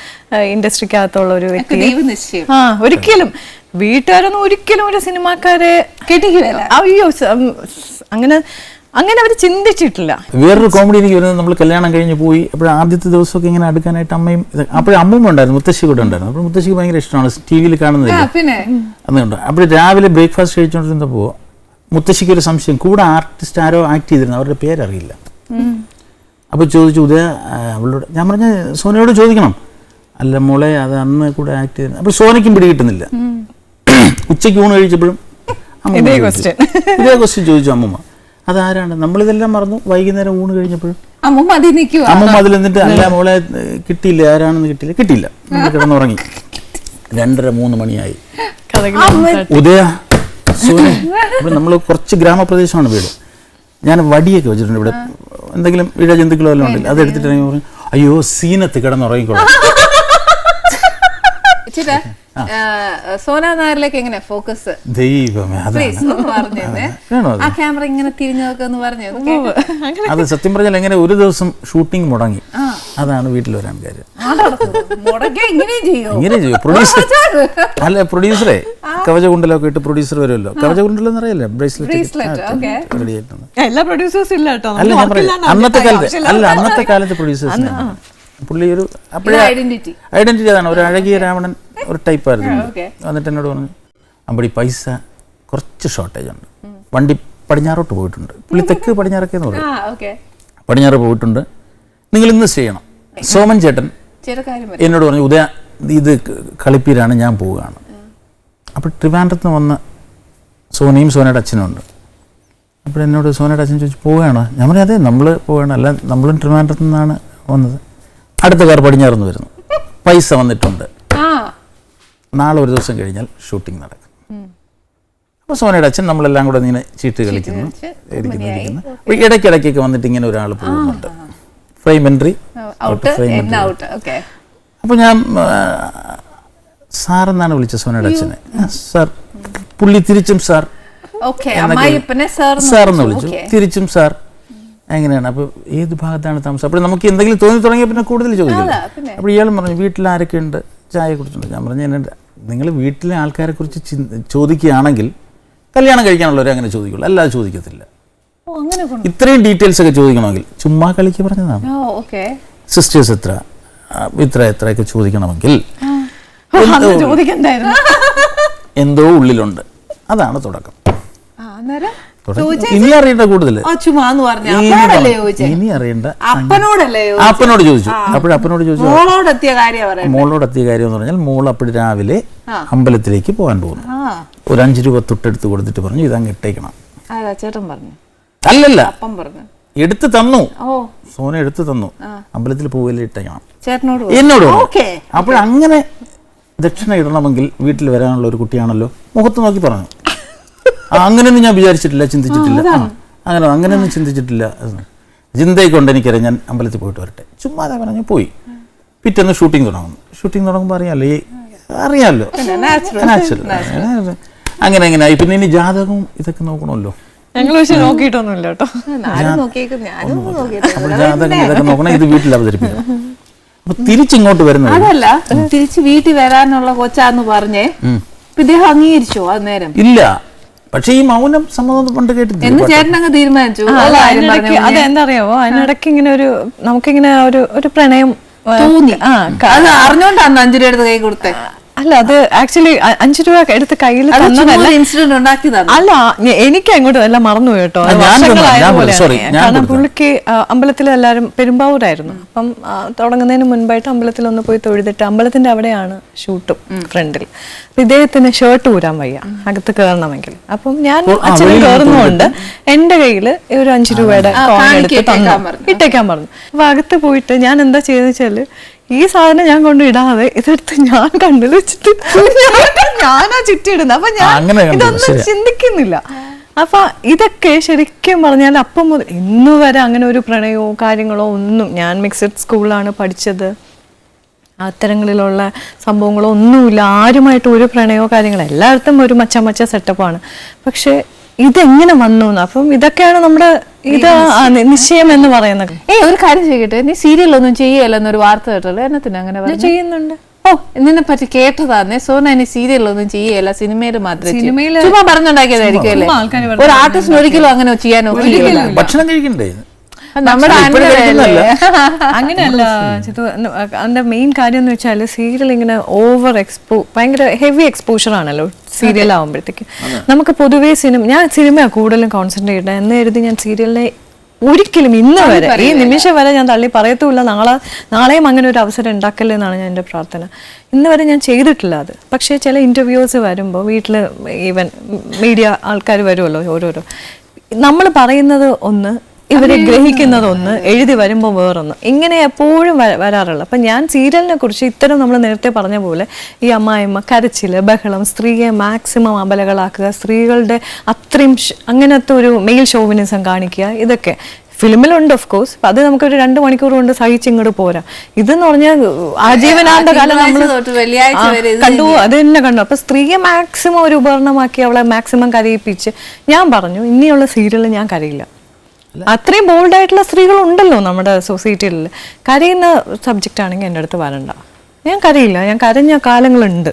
ഇൻഡസ്ട്രിക്കകത്തുള്ള ഒരു വ്യക്തി. ഒരിക്കലും വീട്ടുകാരൊന്നും ഒരിക്കലും ഒരു സിനിമാക്കാരെ കെട്ടിക്കില്ല. അയ്യോ, അങ്ങനെ അവർ ചിന്തിച്ചിട്ടില്ല. വേറൊരു കോമഡി എനിക്ക് വരുന്നത്, നമ്മൾ കല്യാണം കഴിഞ്ഞ് പോയി അപ്പോൾ ആദ്യത്തെ ദിവസമൊക്കെ ഇങ്ങനെ അടുക്കാനായിട്ട് അമ്മയും, അപ്പോഴും അമ്മയും ഉണ്ടായിരുന്നു, മുത്തശ്ശി കൂടെ ഉണ്ടായിരുന്നു. അപ്പോൾ മുത്തശ്ശിക്ക് ഭയങ്കര ഇഷ്ടമാണ് TV കാണുന്നില്ല അതുകൊണ്ട്. അപ്പോൾ രാവിലെ ബ്രേക്ക്ഫാസ്റ്റ് കഴിച്ചുകൊണ്ടിരുന്നപ്പോൾ മുത്തശ്ശിക്ക് ഒരു സംശയം, കൂടെ ആർട്ടിസ്റ്റ് ആരോ ആക്ട് ചെയ്തിരുന്നു, അവരുടെ പേരറിയില്ല. അപ്പോൾ ചോദിച്ചു ഉദയ അവളോട്. ഞാൻ പറഞ്ഞ സോനയോട് ചോദിക്കണം. അല്ല മോളെ, അത് അന്ന് കൂടെ ആക്ട് ചെയ്തിരുന്നു. അപ്പോൾ സോനയ്ക്കും പിടി കിട്ടുന്നില്ല. ഉച്ചയ്ക്ക് ഊണ് കഴിച്ചപ്പോഴും ഇതേ ക്വസ്റ്റ്യൻ ചോദിച്ചു അമ്മമ്മ. അതാരാണ്? നമ്മളിതെല്ലാം മറന്നു. വൈകുന്നേരം ഊണ് കഴിഞ്ഞപ്പോഴും അമ്മമ്മ അതിൽ നിന്നിട്ട്, അല്ല മോളെ കിട്ടിയില്ല, ആരാണെന്ന് കിട്ടിയില്ല, നമ്മൾ കിടന്നുറങ്ങി. 2:30-3 മണിയായി. ഉദയ, സോന, ഇവിടെ നമ്മൾ കുറച്ച് ഗ്രാമപ്രദേശമാണ് വീട്. ഞാൻ വടിയൊക്കെ വെച്ചിട്ടുണ്ട് ഇവിടെ, എന്തെങ്കിലും ഇഴജന്തുക്കളോ എല്ലാം ഉണ്ടല്ലോ, അതെടുത്തിട്ട് പറഞ്ഞു, അയ്യോ സീനത്ത് കിടന്നുറങ്ങിക്കോളാം. സോന നായരിലേക്ക് എങ്ങനെ ഫോക്കസ്? ദൈവമേ, ആ ക്യാമറ ഇങ്ങനെ തിരിഞ്ഞൊക്കെ പറഞ്ഞു. അത് സത്യം പറഞ്ഞാൽ എങ്ങനെ ഒരു ദിവസം ഷൂട്ടിംഗ് മുടങ്ങി. അതാണ് വീട്ടിൽ വരാൻ കാര്യം. ഇങ്ങനെ ചെയ്യും പ്രൊഡ്യൂസർ. അല്ല, പ്രൊഡ്യൂസറെ കവചകുണ്ടലൊക്കെ ഇട്ട് പ്രൊഡ്യൂസർ വരുമല്ലോ. കവചകുണ്ടലം എന്നറിയില്ലേ, ബ്രേസ്ലെറ്റ് റെഡി ആയിട്ടുണ്ട്. എല്ലാ പ്രൊഡ്യൂസേഴ്സും ഇല്ല കേട്ടോ. അല്ല, ഞാൻ പറയാം അന്നത്തെ കാലത്ത് പ്രൊഡ്യൂസേഴ്സ് പുള്ളി ഒരു ഐഡന്റിറ്റി അതാണ്. ഒരു അഴകിയ രാവണൻ ഒരു ടൈപ്പായിരുന്നു. എന്നിട്ട് എന്നോട് പറഞ്ഞു, അമ്പടി പൈസ കുറച്ച് ഷോർട്ടേജ് ഉണ്ട്, വണ്ടി പടിഞ്ഞാറോട്ട് പോയിട്ടുണ്ട്. പുള്ളി തെക്ക് പടിഞ്ഞാറൊക്കെ എന്ന് പറയും, പടിഞ്ഞാറ് പോയിട്ടുണ്ട്, നിങ്ങൾ ഇന്ന് ചെയ്യണം. സോമൻ ചേട്ടൻ എന്നോട് പറഞ്ഞു, ഉദയ ഇത് കളിപ്പീരാണ്, ഞാൻ പോവുകയാണ്. അപ്പോൾ ട്രിവാൻഡ്രത്ത് നിന്ന് വന്ന സോനയും സോനയുടെ അച്ഛനും ഉണ്ട്. അപ്പോൾ എന്നോട് സോനയുടെ അച്ഛൻ ചോദിച്ചു പോവുകയാണോ? ഞാൻ പറഞ്ഞു അതെ നമ്മൾ പോവുകയാണ്, അല്ല നമ്മളും ട്രിവാൻഡ്രത്തു നിന്നാണ് വന്നത്. അടുത്ത കാർ പടിഞ്ഞാറുന്ന് വരുന്നു, പൈസ വന്നിട്ടുണ്ട്, നാളെ ഒരു ദിവസം കഴിഞ്ഞാൽ ഷൂട്ടിംഗ് നടക്കും. അപ്പോൾ സോനയുടെ അച്ഛൻ നമ്മളെല്ലാം കൂടെ ഇങ്ങനെ ചീട്ട് കളിക്കുന്നു, ഇരിക്കുന്നു. അപ്പോൾ ഇടയ്ക്കിടയ്ക്കൊക്കെ വന്നിട്ട് ഇങ്ങനെ ഒരാൾ പോകുന്നുണ്ട്, frame entry out, frame entry. അപ്പോൾ ഞാൻ സാർ എന്നാണ് വിളിച്ചത് സോനയുടെ അച്ഛനെ. സാർ, പുള്ളി തിരിച്ചും സാർ സാർ എന്ന് വിളിച്ചു, തിരിച്ചും സാർ. എങ്ങനെയാണ്, അപ്പോൾ ഏത് ഭാഗത്താണ് താമസം? അപ്പോൾ നമുക്ക് എന്തെങ്കിലും തോന്നി തുടങ്ങിയാൽ പിന്നെ കൂടുതൽ ചോദിക്കില്ല. അപ്പോൾ ഇയാളും പറഞ്ഞു വീട്ടിൽ ആരൊക്കെ ഉണ്ട്, ചായ കുടിച്ചിട്ടുണ്ട്. ഞാൻ പറഞ്ഞു നിങ്ങൾ വീട്ടിലെ ആൾക്കാരെ കുറിച്ച് ചോദിക്കുകയാണെങ്കിൽ കല്യാണം കഴിക്കാനുള്ളവരെ അങ്ങനെ ചോദിക്കുള്ളൂ, അല്ലാതെ ചോദിക്കത്തില്ല. ഇത്രയും ഡീറ്റെയിൽസ് ഒക്കെ ചോദിക്കണമെങ്കിൽ ചുമ്മാ കളിക്ക് പറഞ്ഞതാണ്. സിസ്റ്റേഴ്സ് എത്രയൊക്കെ ചോദിക്കണമെങ്കിൽ എന്തോ ഉള്ളിലുണ്ട്, അതാണ് തുടക്കം. ഇനി അറിയേണ്ട കൂടുതൽ ഇനി അറിയേണ്ട അപ്പനോട് ചോദിച്ചു. അപ്പോഴപ്പനോട് ചോദിച്ചു മോളോട് എത്തിയ കാര്യം എന്ന് പറഞ്ഞാൽ മോൾ അപ്പോൾ രാവിലെ അമ്പലത്തിലേക്ക് പോകാൻ പോകുന്നു. ഒരു 5 രൂപ തൊട്ടെടുത്ത് കൊടുത്തിട്ട് പറഞ്ഞു ഇതങ്ങ് ഇട്ടേക്കണം. അല്ലല്ല, എടുത്ത് തന്നു, സോന എടുത്ത് തന്നു, അമ്പലത്തിൽ പോവില്ല ഇട്ടേക്കണം എന്നോട്. അപ്പോഴങ്ങനെ ദക്ഷിണ ഇടണമെങ്കിൽ വീട്ടിൽ വരാനുള്ള ഒരു കുട്ടിയാണല്ലോ, മുഖത്ത് നോക്കി പറഞ്ഞു. അങ്ങനെയൊന്നും ഞാൻ വിചാരിച്ചിട്ടില്ല, ചിന്തിച്ചിട്ടില്ല, അങ്ങനെയൊന്നും ചിന്തിച്ചിട്ടില്ല. ചിന്തയെ കൊണ്ട് എനിക്കറിയാം ഞാൻ അമ്പലത്തിൽ പോയിട്ട് വരട്ടെ, ചുമ്മാതെ പറഞ്ഞു പോയി. പിറ്റേന്ന് ഷൂട്ടിംഗ് തുടങ്ങുമ്പോൾ അറിയാമല്ലോ നാച്ചുറൽ. അങ്ങനെ ആയി. പിന്നെ ഇനി ജാതകവും ഇതൊക്കെ നോക്കണമല്ലോ. നോക്കിയിട്ടൊന്നുമില്ല കേട്ടോ, ജാതകം ഇതൊക്കെ നോക്കണം, ഇത് വീട്ടിൽ അവതരിപ്പിക്കണം. അപ്പൊ തിരിച്ചിങ്ങോട്ട് വരുന്നത് അതല്ല, തിരിച്ച് വീട്ടിൽ വരാനുള്ള കൊച്ചാന്ന് പറഞ്ഞേ ഇദ്ദേഹം അംഗീകരിച്ചോ? അത് നേരം ഇല്ല, പക്ഷെ ഈ മൗനം സമ്മതം പണ്ട് കേട്ടില്ല. ചേട്ടനങ്ങ് തീരുമാനിച്ചു. അതെന്താ അറിയാവോ, അതിനിടയ്ക്ക് ഇങ്ങനെ നമുക്കിങ്ങനെ ഒരു പ്രണയം തോന്നി. അത് അറിഞ്ഞോണ്ടാണ് 5 രൂപ എടുത്ത് കൈ കൊടുത്തേ? അല്ല, അത് ആക്ച്വലി 5 രൂപ എടുത്ത് കയ്യിൽ അല്ല, എനിക്ക് അങ്ങോട്ട് എല്ലാം മറന്നു കേട്ടോ. കാരണം പുള്ളിക്ക് അമ്പലത്തിൽ എല്ലാവരും പെരുമ്പാവൂരായിരുന്നു. അപ്പം തുടങ്ങുന്നതിന് മുൻപായിട്ട് അമ്പലത്തിലൊന്ന് പോയി തൊഴുതിട്ട്, അമ്പലത്തിന്റെ അവിടെയാണ് ഷൂട്ടും ഫ്രണ്ടിൽ. ഇദ്ദേഹത്തിന് ഷർട്ട് ഊരാൻ വയ്യ അകത്ത് കയറണമെങ്കിൽ. അപ്പം ഞാൻ അച്ഛനും കയറുന്നുകൊണ്ട് എന്റെ കയ്യിൽ ഒരു 5 രൂപയുടെ കോയിൻ എടുത്ത് ഇട്ടേക്കാൻ പറഞ്ഞു. അപ്പൊ അകത്ത് പോയിട്ട് ഞാൻ എന്താ ചെയ്തെന്ന് വെച്ചാല്, ഈ സാധനം ഞാൻ കൊണ്ട് ഇടാതെ ഇതെടുത്ത് ഞാൻ കണ്ണിൽ വെച്ചിട്ട് ഞാനാ ചുറ്റിയിടുന്നത്. അപ്പൊ ഞാൻ ഇതൊന്നും ചിന്തിക്കുന്നില്ല. അപ്പൊ ഇതൊക്കെ ശരിക്കും പറഞ്ഞാൽ അപ്പം മുതൽ ഇന്നു വരെ അങ്ങനെ ഒരു പ്രണയമോ കാര്യങ്ങളോ ഒന്നും, ഞാൻ മിക്സഡ് സ്കൂളിലാണ് പഠിച്ചത്, അത്തരങ്ങളിലുള്ള സംഭവങ്ങളോ ഒന്നുമില്ല. ആരുമായിട്ട് ഒരു പ്രണയമോ കാര്യങ്ങളോ, എല്ലായിടത്തും ഒരു മച്ച സെറ്റപ്പാണ്. പക്ഷെ ഇതെങ്ങനെ വന്നു? അപ്പം ഇതൊക്കെയാണ് നമ്മുടെ നിശ്ചയം എന്ന് പറയുന്നത്. ഒരു കാര്യം ചെയ്യട്ടെ, നീ സീരിയലൊന്നും ചെയ്യല്ലെന്നൊരു വാർത്ത കേട്ടല്ലോ, എന്നത്തിന് അങ്ങനെ ചെയ്യുന്നുണ്ട്? ഓ, ഇതിനെ പറ്റി കേട്ടതാന്നേ. സോന ഇനി സീരിയലൊന്നും ചെയ്യല്ല, സിനിമയിൽ മാത്രമേ. ചുമ്മാ പറഞ്ഞുണ്ടാക്കിയതായിരിക്കും അല്ലേ? ഒരു ആർട്ടിസ്റ്റിന് ഒരിക്കലും അങ്ങനെ ചെയ്യാനോ? ഭക്ഷണം കഴിക്കണ്ടേ? അങ്ങനെയല്ല ചിത്തു. അതിന്റെ മെയിൻ കാര്യം എന്ന് വെച്ചാൽ സീരിയൽ ഇങ്ങനെ ഭയങ്കര ഹെവി എക്സ്പോഷർ ആണല്ലോ സീരിയൽ ആവുമ്പോഴത്തേക്ക്. നമുക്ക് പൊതുവേ ഞാൻ സിനിമയാണ് കൂടുതലും കോൺസെൻട്രേറ്റ് ചെയ്യുന്നത് എന്ന് കരുതി ഞാൻ സീരിയലിനെ ഒരിക്കലും ഇന്ന് വരെ ഈ നിമിഷം വരെ ഞാൻ തള്ളി പറയത്തുമില്ല. നാളെയും അങ്ങനെ ഒരു അവസരം ഉണ്ടാക്കല്ലേ എന്നാണ് ഞാൻ എൻ്റെ പ്രാർത്ഥന. ഇന്ന് വരെ ഞാൻ ചെയ്തിട്ടില്ല അത്. പക്ഷേ ചില ഇന്റർവ്യൂസ് വരുമ്പോൾ വീട്ടിൽ ഈവൻ മീഡിയ ആൾക്കാർ വരുമല്ലോ, ഓരോരോ നമ്മൾ പറയുന്നത് ഒന്ന്, ഇവരെ ഗ്രഹിക്കുന്നതൊന്ന്, എഴുതി വരുമ്പോൾ വേറൊന്ന്, ഇങ്ങനെ എപ്പോഴും വരാറുള്ളു. അപ്പം ഞാൻ സീരിയലിനെ കുറിച്ച് ഇത്തരം നമ്മൾ നേരത്തെ പറഞ്ഞ പോലെ ഈ അമ്മായിമ്മ, കരച്ചില്, ബഹളം, സ്ത്രീയെ മാക്സിമം അബലകളാക്കുക, സ്ത്രീകളുടെ അത്രയും അങ്ങനത്തെ ഒരു മെയിൽ ഷോവിനിസം കാണിക്കുക, ഇതൊക്കെ ഫിലിമിലുണ്ട് ഓഫ് കോഴ്സ്. അത് നമുക്കൊരു 2 മണിക്കൂർ കൊണ്ട് സഹിച്ചിങ്ങോട്ട് പോരാ. ഇതെന്ന് പറഞ്ഞാൽ ആജീവനാന്ത കാലം നമ്മൾ കണ്ടു, അത് തന്നെ കണ്ടു. അപ്പൊ സ്ത്രീയെ മാക്സിമം ഒരു ഉപകരണമാക്കി അവളെ മാക്സിമം കരയിപ്പിച്ച്, ഞാൻ പറഞ്ഞു ഇനിയുള്ള സീരിയലിൽ ഞാൻ കരയില്ല. അത്രയും ബോൾഡായിട്ടുള്ള സ്ത്രീകൾ ഉണ്ടല്ലോ നമ്മുടെ സൊസൈറ്റിയിൽ. കരയുന്ന സബ്ജക്റ്റ് ആണെങ്കിൽ എൻ്റെ അടുത്ത് വരണ്ട, ഞാൻ കരയില്ല. ഞാൻ കരഞ്ഞ കാലങ്ങളുണ്ട്,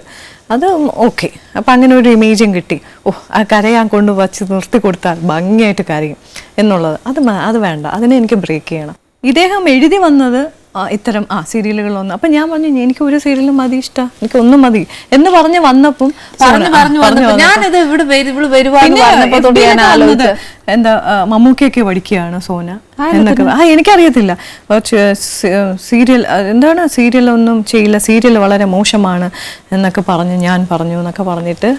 അത് ഓക്കെ. അപ്പം അങ്ങനെ ഒരു ഇമേജും കിട്ടി. ആ കരയാൻ കൊണ്ട് വച്ച് നിർത്തി കൊടുത്താൽ ഭംഗിയായിട്ട് കരയും എന്നുള്ളത് അത് വേണ്ട, അതിനെ എനിക്ക് ബ്രേക്ക് ചെയ്യണം. ഇദ്ദേഹം എഴുതി വന്നത് ഇത്തരം സീരിയലുകളൊന്നും. അപ്പൊ ഞാൻ പറഞ്ഞു എനിക്ക് ഒരു സീരിയലും മതി, ഇഷ്ടം എനിക്ക് ഒന്നും മതി എന്ന് പറഞ്ഞ് വന്നപ്പം എന്താ മമ്മൂക്കയൊക്കെ പഠിക്കുകയാണ് സോന എന്നൊക്കെ. എനിക്കറിയത്തില്ല. സീരിയൽ എന്താണ്, സീരിയൽ ഒന്നും ചെയ്യില്ല, സീരിയൽ വളരെ മോശമാണ് എന്നൊക്കെ ഞാൻ പറഞ്ഞു എന്നൊക്കെ പറഞ്ഞിട്ട്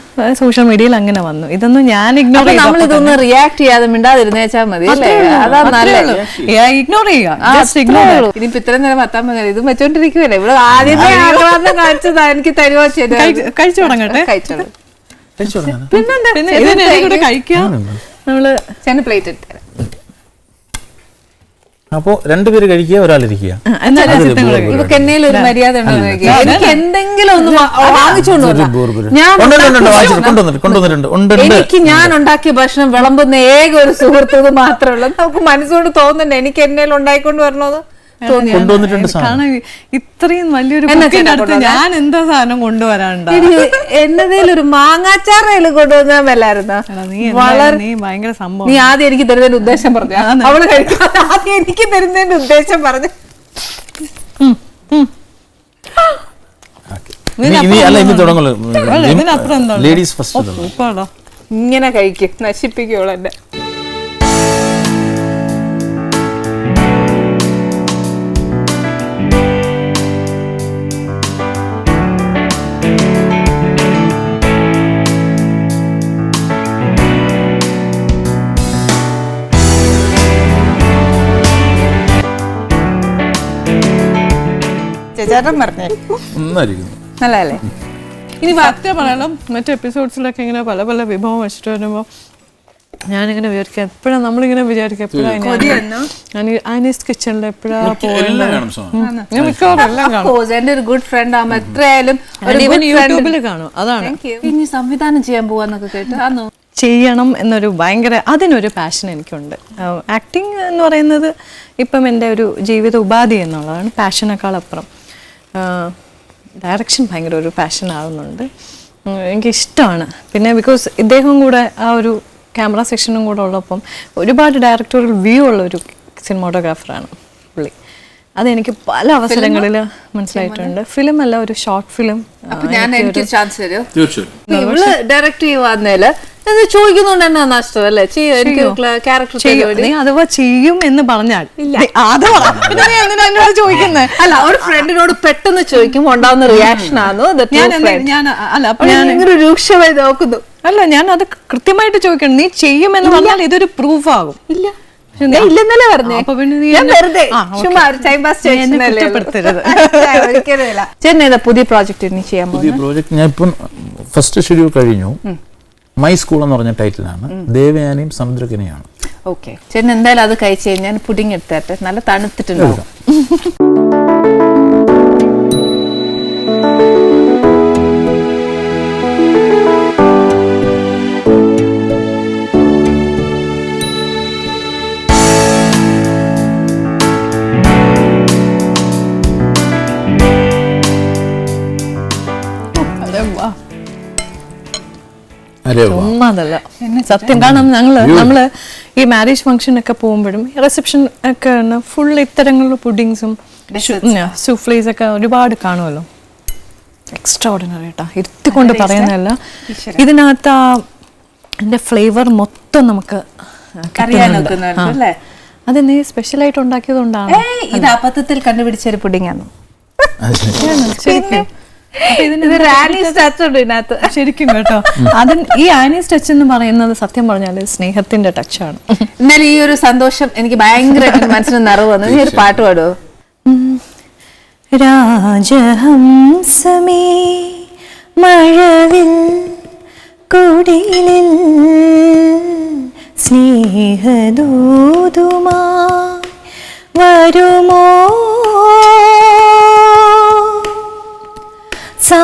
സോഷ്യൽ മീഡിയയിൽ അങ്ങനെ വന്നു. ഇതൊന്നും ഞാൻ ഇഗ്നോർ ഇതൊന്നും റിയാക്ട് ചെയ്യാതെ മിണ്ടാതിരുന്നേച്ചാൽ മതി. ഇഗ്നോർ ചെയ്യുക. ഇനിയിപ്പോ ഇത്രയും നേരം പത്താൻ മതി. ഇത് വെച്ചോണ്ടിരിക്കുവല്ലേ ഇവിടെ. ആദ്യമേ കാണിച്ചതാ. എനിക്ക് തരുവോ ചെയ്ത് കഴിച്ചു തുടങ്ങട്ടെ. കഴിച്ചോളൂ. പിന്നെ ഇതിനെ കൂടെ കഴിക്കാം. നമ്മള് പ്ലേറ്റ് ഇട്ട് അപ്പോ രണ്ടുപേര് കഴിക്കുക, ഒരാളിരിക്കുക. ഇവക്ക് എന്നേലും ഒരു മര്യാദ ഉണ്ടോ? എനിക്ക് എന്തെങ്കിലും ഒന്ന് വാങ്ങിച്ചോണ്ട് എനിക്ക് ഞാൻ ഉണ്ടാക്കിയ ഭക്ഷണം വിളമ്പുന്ന ഏക ഒരു സുഹൃത്ത് ഇത് മാത്രമേ ഉള്ളൂ. നമുക്ക് മനസ്സോട് തോന്നുന്നുണ്ട് എനിക്ക് എന്നേലും ഉണ്ടായിക്കൊണ്ട് വരണത്. കാരണം ഇത്രയും വലിയൊരു ഞാൻ എന്താ സാധനം കൊണ്ടുവരാനുണ്ടോ? എന്നതേലും ഒരു മാങ്ങാച്ചാറേലും കൊണ്ടുവന്നാൽ മേലായിരുന്നോ? നീ ഭയങ്കര സംഭവം. നീ ആദ്യം എനിക്ക് തരുന്നതിന്റെ ഉദ്ദേശം പറഞ്ഞു. അവള് കഴിക്കാതെ ആദ്യം എനിക്ക് തരുന്നതിന്റെ ഉദ്ദേശം പറഞ്ഞു. ഇങ്ങനെ കഴിക്കും, നശിപ്പിക്കുള്ളൂ എന്നെ. ചേട്ടൻ പറഞ്ഞേ നല്ലല്ലേ? ഇനി സത്യം പറയാലോ, മറ്റു എപ്പിസോഡ്സിലൊക്കെ ഇങ്ങനെ പല പല വിഭവം വെച്ചിട്ട് വരുമ്പോ ഞാനിങ്ങനെ വിചാരിക്കാം, എപ്പോഴാണ് നമ്മളിങ്ങനെ വിചാരിക്കാം എപ്പോഴാണ് ആനീസ് കിച്ചണിൽ എപ്പോഴാ എന്റെ ഒരു ഗുഡ് ഫ്രണ്ട് ആകുമ്പോ എത്രയായാലും യൂട്യൂബിൽ കാണും. അതാണ് ഇനി സംവിധാനം ചെയ്യാൻ പോവാന്നൊക്കെ കേട്ട് ചെയ്യണം എന്നൊരു ഭയങ്കര അതിനൊരു പാഷൻ എനിക്കുണ്ട്. ആക്ടിങ് എന്ന് പറയുന്നത് ഇപ്പം എൻ്റെ ഒരു ജീവിത ഉപാധി എന്നുള്ളതാണ്. പാഷനേക്കാളപ്പുറം ഡയറക്ഷൻ ഭയങ്കര ഒരു പാഷൻ ആവുന്നുണ്ട്. എനിക്കിഷ്ടമാണ്. പിന്നെ ബിക്കോസ് ഇദ്ദേഹം കൂടെ ആ ഒരു ക്യാമറ സെക്ഷനും കൂടെ ഉള്ളപ്പം ഒരുപാട് ഡയറക്ടോറിയൽ വ്യൂ ഉള്ള ഒരു സിനിമാറ്റോഗ്രാഫറാണ് പുള്ളി. അതെനിക്ക് പല അവസരങ്ങളിൽ മനസ്സിലായിട്ടുണ്ട്. ഫിലിം അല്ല, ഒരു ഷോർട്ട് ഫിലിം. എനിക്ക് ചാൻസ് തരുമോ? ഡയറക്റ്റ് ചെയ്യുവാന്നേല് ചോദിക്കുന്നുണ്ട് എന്നാ നഷ്ടം അല്ലേ? നീ അഥവാ ചെയ്യും എന്ന് പറഞ്ഞാൽ ചോദിക്കുന്നത് അല്ല, ഒരു ഫ്രണ്ടിനോട് പെട്ടെന്ന് ചോദിക്കുമ്പോ ഉണ്ടാവുന്ന റിയാക്ഷൻ ആണോ? രൂക്ഷമായി നോക്കുന്നു. അല്ല, ഞാൻ അത് കൃത്യമായിട്ട് ചോദിക്കണം. നീ ചെയ്യുമെന്ന് പറഞ്ഞാൽ ഇതൊരു പ്രൂഫ് ആകും. ഇല്ല ഇല്ലെന്നല്ലേ പറഞ്ഞേ. ചേട്ടൻ പുതിയ പ്രോജക്ട് ചെയ്യാൻ പുതിയ പ്രോജക്ട് ഞാൻ ഇപ്പം ഫസ്റ്റ് ഷെഡ്യൂൾ കഴിഞ്ഞു. മൈ സ്കൂൾ എന്ന് പറഞ്ഞ ടൈറ്റിലാണ്. ദേവയാനിയും സമുദ്രകനിയാണ്. ഓക്കെ, ചേട്ടൻ എന്തായാലും അത് കഴിച്ചു കഴിഞ്ഞാൽ പുഡിങ് എടുത്തിട്ട് നല്ല തണുത്തിട്ടുണ്ടാവും. ഒന്നതല്ല സത്യം. കാരണം നമ്മള് ഈ മാരേജ് ഫംഗ്ഷൻ ഒക്കെ പോകുമ്പോഴും റിസപ്ഷൻ ഒക്കെ ഫുൾ ഇത്തരങ്ങളിലുള്ള പുഡിങ്സും സൂഫ്ലേസ് ഒക്കെ ഒരുപാട് കാണുമല്ലോ. എക്സ്ട്രാ ഓർഡിനറി കേട്ടോ, ഇരുത്തിക്കൊണ്ട് പറയുന്നതല്ല. ഇതിനകത്ത് ആ എൻ്റെ ഫ്ലേവർ മൊത്തം നമുക്ക് അത് നീ സ്പെഷ്യലായിട്ട് ഉണ്ടാക്കിയത് കൊണ്ടാണ്. ഇത് അബദ്ധത്തിൽ കണ്ടുപിടിച്ചൊരു പുഡിംഗ് ആണ് ശരിക്കും കേട്ടോ. ഈ ആനീസ് ടച്ച് എന്ന് പറയുന്നത് സത്യം പറഞ്ഞാല് സ്നേഹത്തിന്റെ ടച്ചാണ്. എന്നാലും ഈ ഒരു സന്തോഷം എനിക്ക് ഭയങ്കര മനസ്സിന് നിറവ് വന്നു. നീ ഒരു പാട്ട് പാടുവോ? രാജഹംസമേ മഴവിൽ കുടിലിൽ സ്നേഹദൂതുമാ വരുമോ സാ